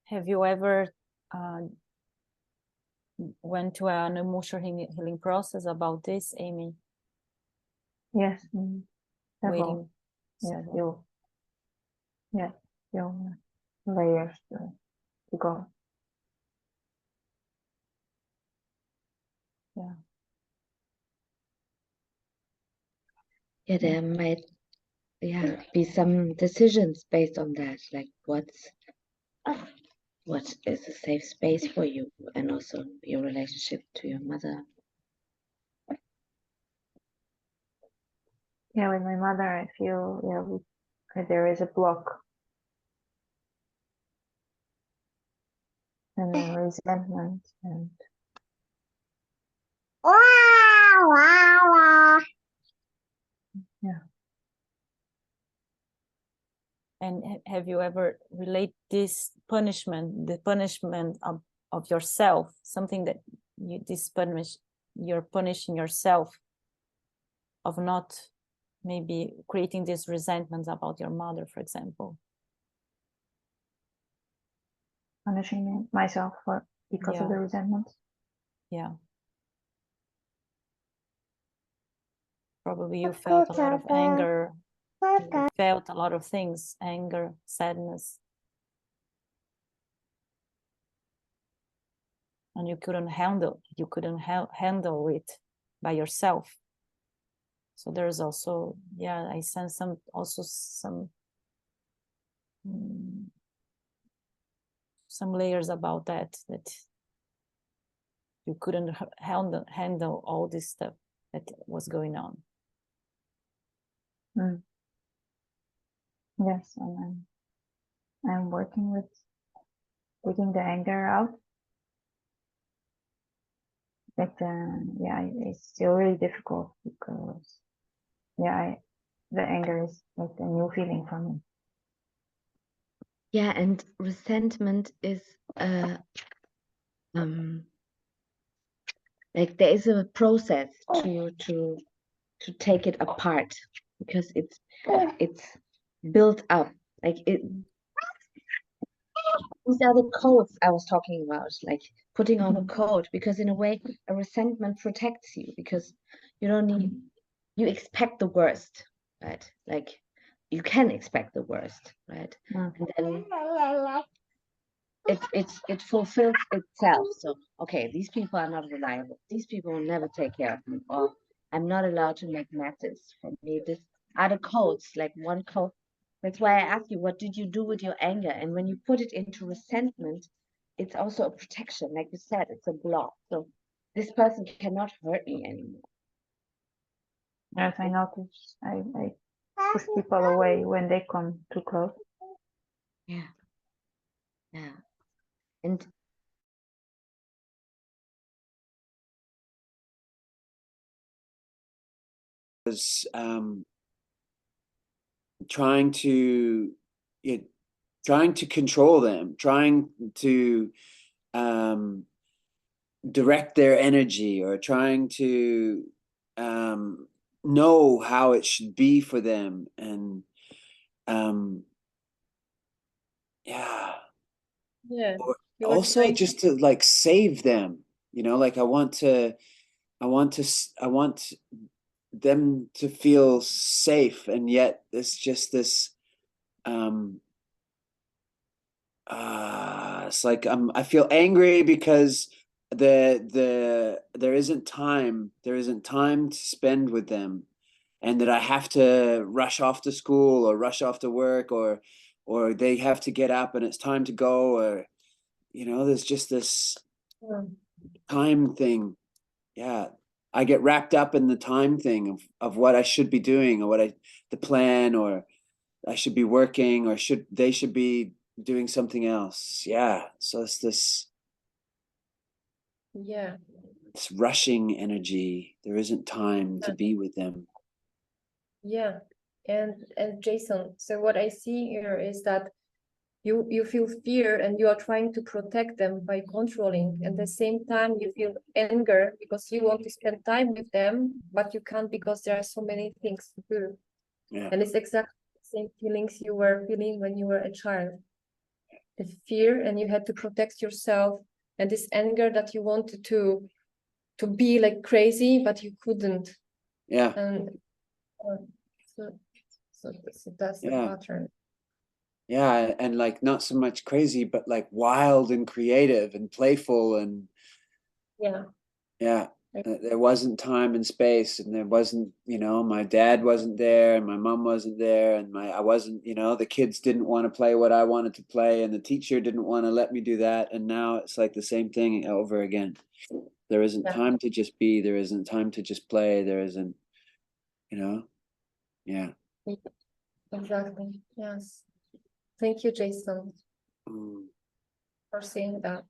Speaker 1: Have you ever went to an emotional healing process about this, Amy?
Speaker 3: Yes, several.
Speaker 1: Waiting.
Speaker 3: Yeah,
Speaker 1: several.
Speaker 3: still layers to go.
Speaker 1: Yeah.
Speaker 5: Yeah, there might be some decisions based on that, like what is a safe space for you, and also your relationship to your mother.
Speaker 3: Yeah, with my mother, I feel that there is a block and a resentment and yeah.
Speaker 1: And have you ever relate this punishment, the punishment of yourself, something that you're punishing yourself of not maybe creating these resentments about your mother, for example?
Speaker 3: Punishing myself because of the resentment.
Speaker 1: Yeah. Probably you felt a lot of anger, you felt a lot of things, anger, sadness. And you couldn't handle handle it by yourself. So there's also, I sense some layers about that you couldn't handle all this stuff that was going on.
Speaker 3: Yes, and I'm working with taking the anger out. But it's still really difficult because the anger is like a new feeling for me.
Speaker 5: Yeah, and resentment is like there is a process to take it apart, because it's built up. Like these are the codes I was talking about, like putting on a code, because in a way a resentment protects you, because you don't need, you expect the worst, right? Like you can expect the worst, right? And then it fulfills itself. So okay, these people are not reliable, these people will never take care of me, or I'm not allowed to make messes. For me, this are the codes, like one code. That's why I ask you, what did you do with your anger? And when you put it into resentment, it's also a protection. Like you said, it's a block. So this person cannot hurt me anymore.
Speaker 3: As I notice, I push people away when they come too close.
Speaker 5: Yeah. And
Speaker 2: was trying to control them, trying to direct their energy, or trying to know how it should be for them. And or also just to like save them, like I want them to feel safe, and yet it's just this it's like I feel angry because there isn't time to spend with them, and that I have to rush off to school or rush off to work, or they have to get up and it's time to go, or there's just this time thing. Yeah, I get wrapped up in the time thing of what I should be doing, or the plan, or I should be working, or they should be doing something else. Yeah, so it's this
Speaker 4: Yeah.
Speaker 2: it's rushing energy. There isn't time to be with them.
Speaker 4: Yeah. And Jason, so what I see here is that you feel fear and you are trying to protect them by controlling. At the same time, you feel anger because you want to spend time with them, but you can't because there are so many things to do.
Speaker 2: Yeah.
Speaker 4: And it's exactly the same feelings you were feeling when you were a child. The fear, and you had to protect yourself, and this anger that you wanted to be like crazy, but you couldn't.
Speaker 2: Yeah.
Speaker 4: And so that's the
Speaker 2: Yeah.
Speaker 4: pattern.
Speaker 2: Yeah, and like not so much crazy, but like wild and creative and playful, and
Speaker 4: Yeah.
Speaker 2: there wasn't time and space, and there wasn't, my dad wasn't there, and my mom wasn't there, and I wasn't, the kids didn't want to play what I wanted to play, and the teacher didn't want to let me do that, and now it's like the same thing over again. There isn't time to just be, there isn't time to just play, there isn't, yeah.
Speaker 4: Exactly. Yes. Thank you, Jason,
Speaker 2: Mm,
Speaker 4: for saying that.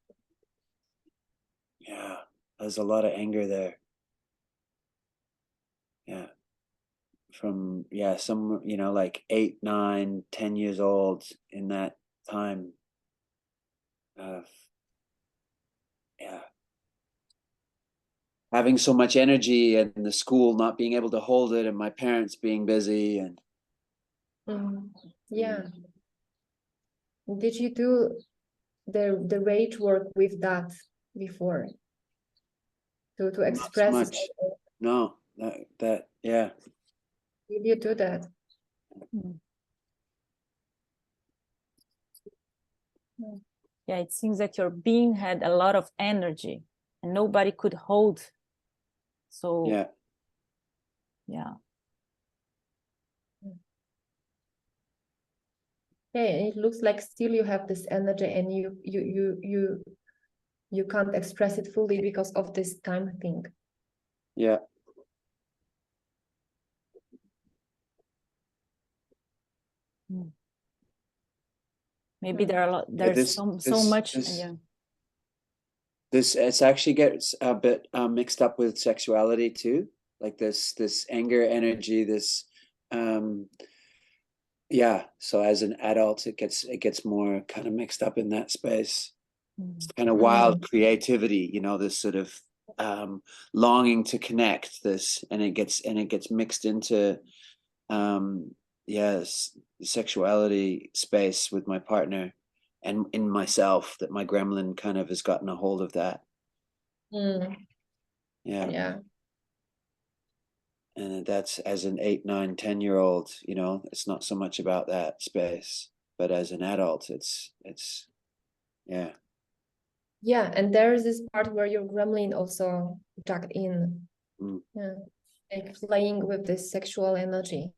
Speaker 2: yeah, there's a lot of anger there. Yeah. From some like 8, 9, 10 years old, in that time of having so much energy, and the school not being able to hold it, and my parents being busy, and
Speaker 4: Yeah. Did you do the rage work with that before to
Speaker 2: not so
Speaker 4: express
Speaker 2: much. No, that yeah.
Speaker 4: Did you do that?
Speaker 1: Yeah, it seems that your being had a lot of energy and nobody could hold. So
Speaker 2: Yeah.
Speaker 1: Yeah.
Speaker 4: Okay, it looks like still you have this energy and you can't express it fully because of this time thing.
Speaker 2: Yeah.
Speaker 1: Maybe there's so much. Yeah.
Speaker 2: This it's actually gets a bit mixed up with sexuality too, like this anger energy, this so as an adult it gets more kind of mixed up in that space. It's kind of wild creativity, this sort of longing to connect, this, and it gets mixed into sexuality space with my partner, and in myself, that my gremlin kind of has gotten a hold of that.
Speaker 4: Yeah.
Speaker 2: And that's, as an 8, 9, 10-year-old, it's not so much about that space, but as an adult, it's yeah.
Speaker 4: Yeah, and there is this part where your gremlin also tucked in. Yeah, like playing with this sexual energy.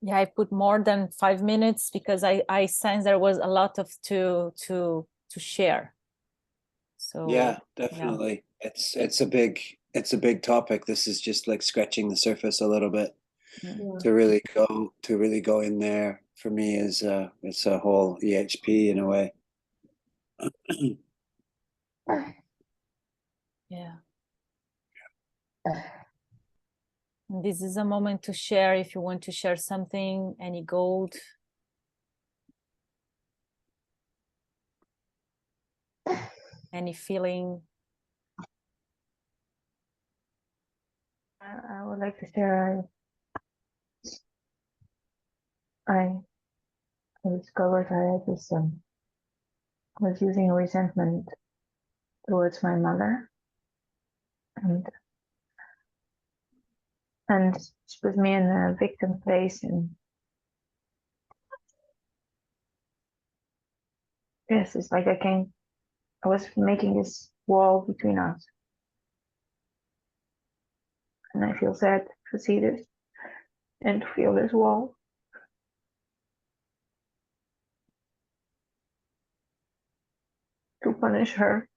Speaker 1: Yeah, I put more than 5 minutes because I sense there was a lot of to share. So
Speaker 2: Yeah, definitely. It's a big topic. This is just like scratching the surface a little bit.
Speaker 4: Yeah.
Speaker 2: To really go in there for me is it's a whole EHP in a way.
Speaker 1: yeah. And this is a moment to share if you want to share something, any gold. Any feeling.
Speaker 3: I would like to share. I discovered I had this was using resentment towards my mother, and she put me in a victim place, and yes, it's like I was making this wall between us, and I feel sad to see this and to feel this wall. To punish her.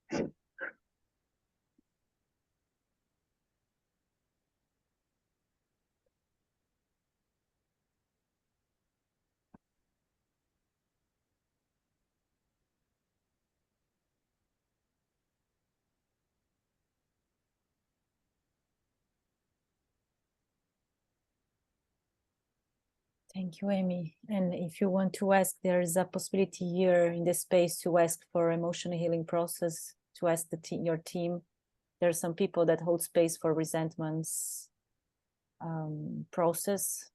Speaker 1: Thank you, Amy. And if you want to ask, there is a possibility here in the space to ask for emotional healing process, to ask your team. There are some people that hold space for resentments process.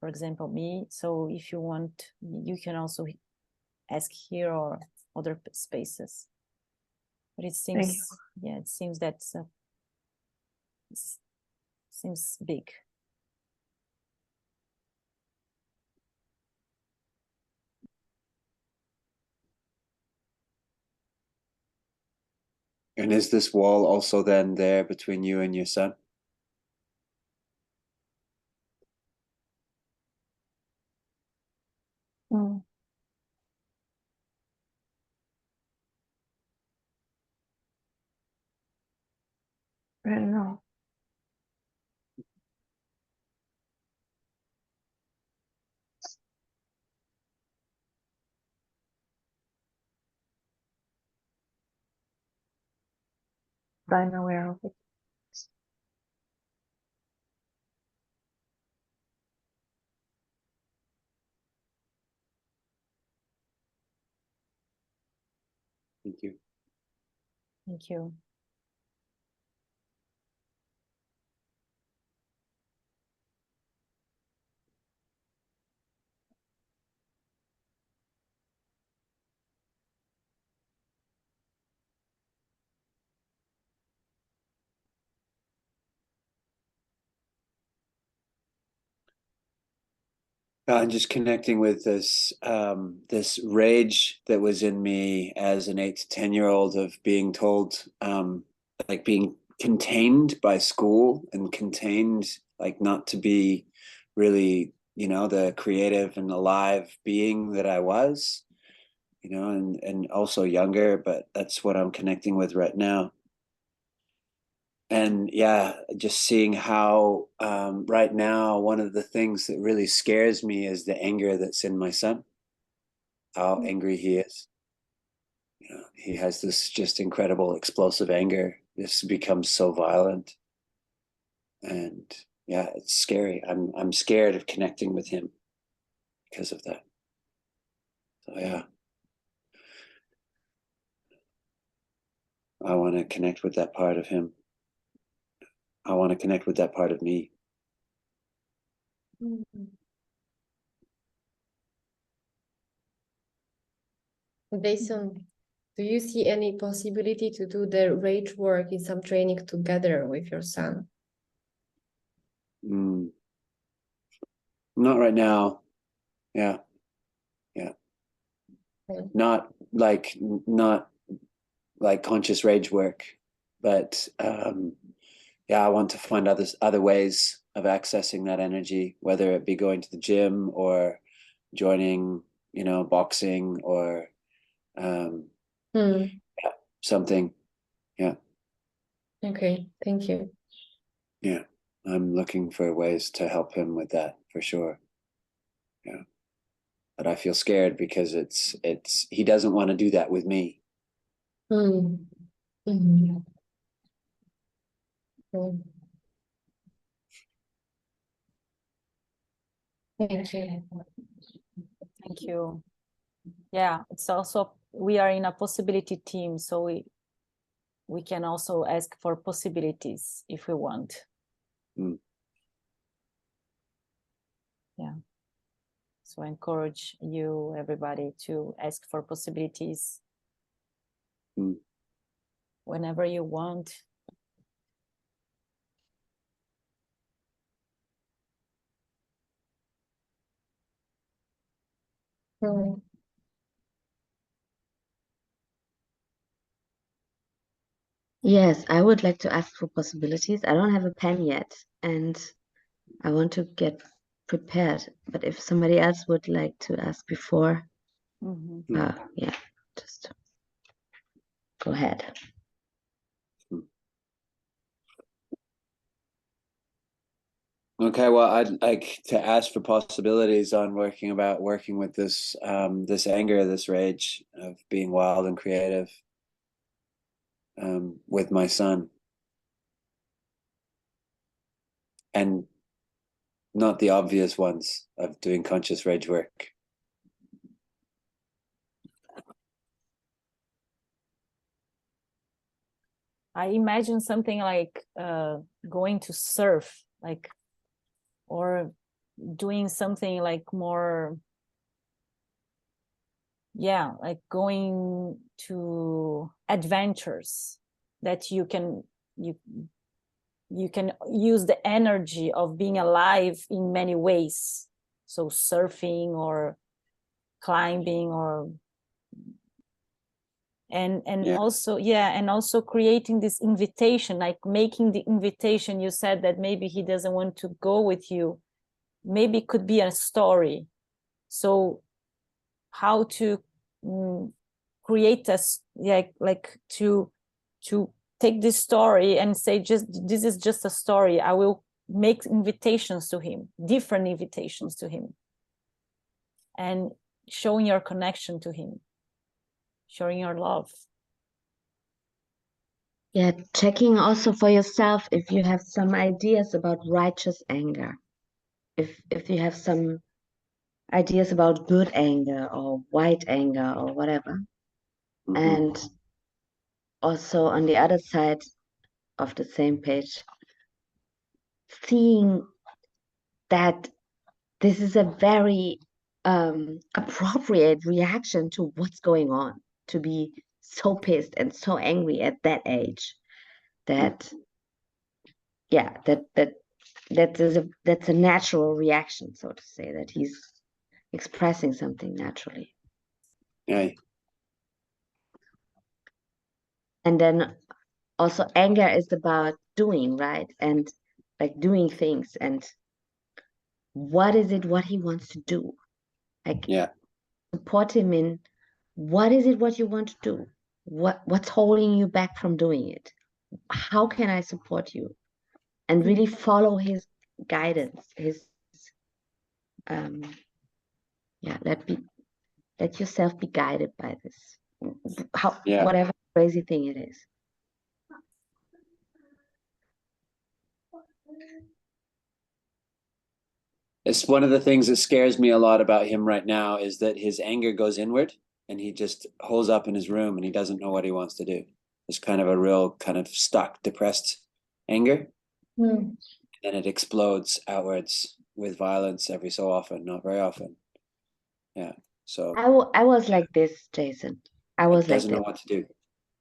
Speaker 1: For example, me. So if you want, you can also ask here or other spaces. But it seems, yeah, it seems that seems big.
Speaker 2: And is this wall also then there between you and your son?
Speaker 3: Mm. I don't know. But I'm aware of it.
Speaker 2: Thank you.
Speaker 1: Thank you.
Speaker 2: I'm just connecting with this this rage that was in me as an 8 to 10-year-old of being told like being contained by school and contained like not to be really, you know, the creative and alive being that I was, you know, and also younger, but that's what I'm connecting with right now. And yeah, just seeing how right now one of the things that really scares me is the anger that's in my son, how angry he is. You know, he has this just incredible explosive anger. This becomes so violent, and yeah, it's scary. I'm scared of connecting with him because of that. So yeah, I want to connect with that part of him. I want to connect with that part of me.
Speaker 4: Bason, do you see any possibility to do the rage work in some training together with your son?
Speaker 2: Not right now. Yeah.
Speaker 4: Okay.
Speaker 2: Not like conscious rage work, but yeah, I want to find other ways of accessing that energy, whether it be going to the gym or joining, boxing or something. Yeah.
Speaker 4: Okay, thank you.
Speaker 2: Yeah. I'm looking for ways to help him with that for sure. Yeah. But I feel scared because he doesn't want to do that with me.
Speaker 4: Mm. Mhm. Mm. Thank you.
Speaker 1: Thank you. Yeah, it's also, we are in a possibility team, so we can also ask for possibilities if we want.
Speaker 2: Mm.
Speaker 1: Yeah. So I encourage you, everybody, to ask for possibilities whenever you want.
Speaker 4: Mm.
Speaker 5: Yes, I would like to ask for possibilities. I don't have a pen yet, and I want to get prepared. But if somebody else would like to ask before, yeah, just go ahead.
Speaker 2: Okay, well, I'd like to ask for possibilities on working with this this anger, this rage of being wild and creative with my son. And not the obvious ones of doing conscious rage work.
Speaker 1: I imagine something like going to surf, like, or doing something like more, yeah, like going to adventures that you can use the energy of being alive in many ways. So surfing or climbing or and
Speaker 2: Yeah.
Speaker 1: also, yeah, and also creating this invitation, like making the invitation. You said that maybe he doesn't want to go with you. Maybe it could be a story. So how to create a, like to take this story and say, just this is just a story. I will make invitations to him, different invitations to him, and showing your connection to him, showing your love.
Speaker 5: Yeah, checking also for yourself if you have some ideas about righteous anger. If you have some ideas about good anger or white anger or whatever. And also on the other side of the same page, seeing that this is a very appropriate reaction to what's going on, to be so pissed and so angry at that age. That yeah, that's a natural reaction, so to say, that he's expressing something naturally.
Speaker 2: Yeah.
Speaker 5: And then also anger is about doing, right? And like doing things, and what is it what he wants to do? Like,
Speaker 2: yeah,
Speaker 5: support him in what is it what you want to do? What's holding you back from doing it? How can I support you? And really follow his guidance, his yeah, let yourself be guided by this. Whatever crazy thing it is.
Speaker 2: It's one of the things that scares me a lot about him right now is that his anger goes inward and he just holds up in his room and he doesn't know what he wants to do. It's kind of a real kind of stuck, depressed anger. And it explodes outwards with violence every so often, not very often. Yeah. So
Speaker 5: I was like this, Jason. I was like
Speaker 2: doesn't know
Speaker 5: this.
Speaker 2: what to do.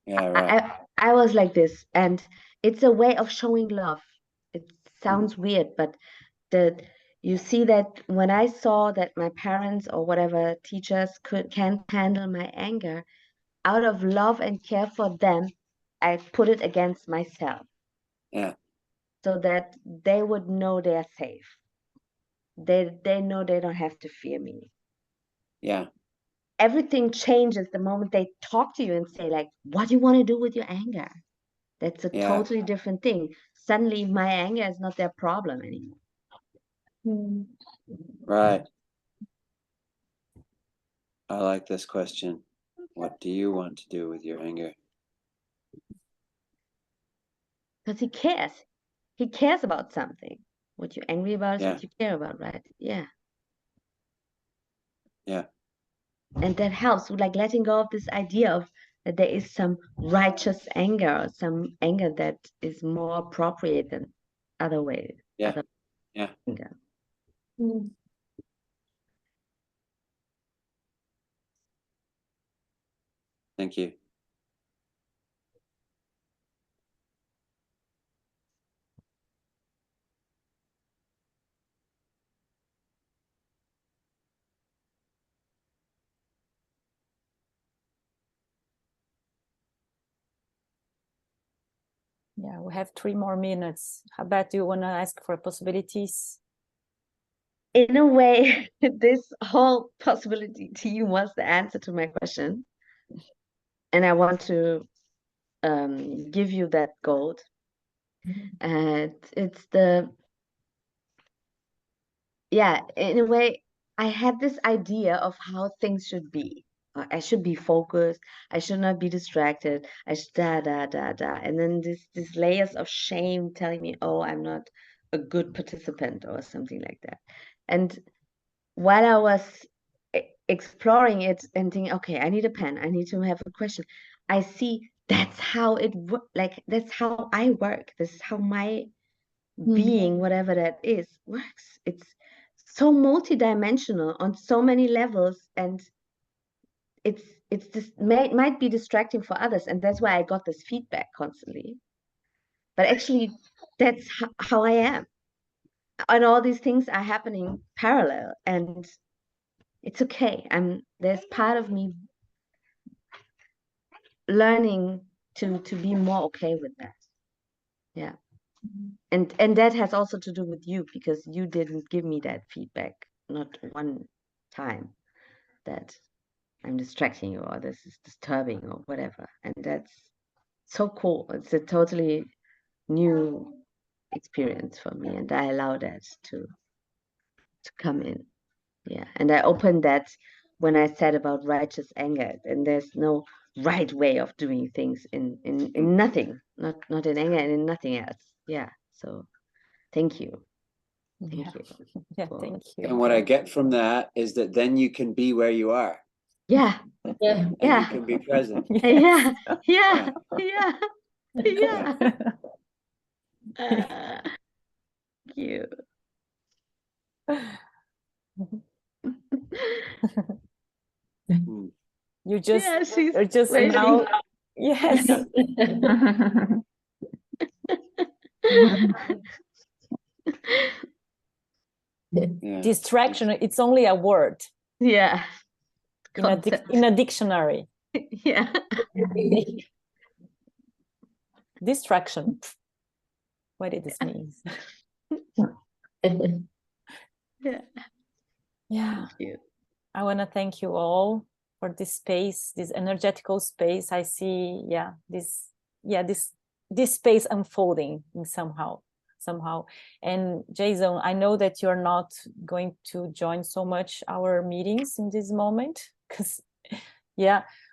Speaker 2: Yeah, right.
Speaker 5: I was like this, and it's a way of showing love. It sounds weird, but you see that when I saw that my parents or whatever teachers can't handle my anger, out of love and care for them, I put it against myself.
Speaker 2: Yeah.
Speaker 5: so that they would know they're safe. They know they don't have to fear me.
Speaker 2: Yeah.
Speaker 5: Everything changes the moment they talk to you and say, like, what do you want to do with your anger? That's a
Speaker 2: Yeah.
Speaker 5: totally different thing. Suddenly my anger is not their problem anymore.
Speaker 2: Right. I like this question. What do you want to do with your anger?
Speaker 5: Because he cares. He cares about something. What you're angry about is
Speaker 2: Yeah.
Speaker 5: what you care about, right? Yeah.
Speaker 2: Yeah.
Speaker 5: And that helps with like letting go of this idea of that there is some righteous anger, or some anger that is more appropriate than other ways.
Speaker 2: Yeah.
Speaker 5: Other
Speaker 2: Yeah.
Speaker 5: anger.
Speaker 2: Thank you.
Speaker 1: Yeah, we have 3 more minutes. How about, do you want to ask for possibilities?
Speaker 5: In a way, this whole possibility to you was the answer to my question. And I want to give you that gold. And it's in a way, I had this idea of how things should be. I should be focused. I should not be distracted. I should da. And then this layers of shame telling me, oh, I'm not a good participant or something like that. And while I was exploring it and thinking, okay, I need a pen. I need to have a question. I see that's how it like that's how I work. This is how my being, whatever that is, works. It's so multidimensional on so many levels, and it's just might be distracting for others, and that's why I got this feedback constantly. But actually, that's how I am, and all these things are happening parallel, and it's okay. There's part of me learning to be more okay with that. Yeah. And that has also to do with you, because you didn't give me that feedback, not one time, that I'm distracting you or this is disturbing or whatever. And that's so cool. It's a totally new experience for me, and I allow that to come in. Yeah. And I opened that when I said about righteous anger, and there's no right way of doing things in nothing, not in anger and in nothing else. Yeah. So thank you. Thank you.
Speaker 1: Yeah,
Speaker 5: for-
Speaker 1: thank you.
Speaker 2: And what I get from that is that then you can be where you are
Speaker 5: Yeah.
Speaker 4: Yeah.
Speaker 2: and
Speaker 5: Yeah.
Speaker 2: you can be present.
Speaker 5: Yeah.
Speaker 2: Yeah.
Speaker 5: Yeah. Yeah. Thank you.
Speaker 2: Mm.
Speaker 1: You just,
Speaker 5: Yeah, she's
Speaker 1: you're just
Speaker 5: waiting.
Speaker 1: now. Yes.
Speaker 2: Yeah.
Speaker 1: Distraction, it's only a word
Speaker 5: Yeah.
Speaker 1: in a
Speaker 5: Concept.
Speaker 1: in a dictionary.
Speaker 5: Yeah.
Speaker 1: Distraction. What did this mean?
Speaker 5: Yeah.
Speaker 1: Yeah.
Speaker 5: Thank you.
Speaker 1: I want to thank you all for this space, this energetical space. I see, this space unfolding in somehow. And Jason, I know that you're not going to join so much our meetings in this moment, because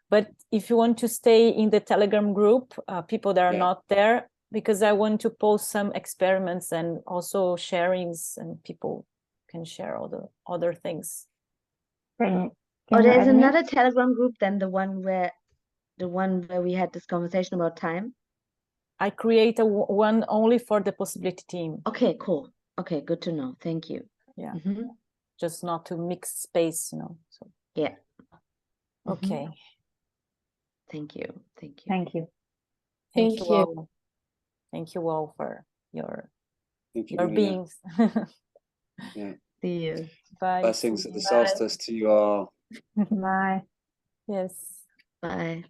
Speaker 1: but if you want to stay in the Telegram group, people that are not there, because I want to post some experiments and also sharings, and people can share all the other things.
Speaker 3: Can
Speaker 5: Oh,
Speaker 3: you
Speaker 5: there's
Speaker 3: add me?
Speaker 5: another Telegram group than the one where we had this conversation about time.
Speaker 1: I create one only for the possibility team.
Speaker 5: Okay, cool. Okay, good to know. Thank you.
Speaker 1: Yeah.
Speaker 5: Mhm.
Speaker 1: Just not to mix space, So
Speaker 5: Yeah.
Speaker 1: okay.
Speaker 5: Thank you. Thank you.
Speaker 3: Thank you.
Speaker 1: Thank
Speaker 4: Thank
Speaker 1: you
Speaker 4: you.
Speaker 1: all. Thank you all for your
Speaker 2: Thank you,
Speaker 1: your
Speaker 2: Maria.
Speaker 1: beings.
Speaker 2: Yeah.
Speaker 5: See you.
Speaker 1: Bye.
Speaker 2: Blessings at the solstice to you all.
Speaker 3: Bye.
Speaker 1: Yes.
Speaker 5: Bye.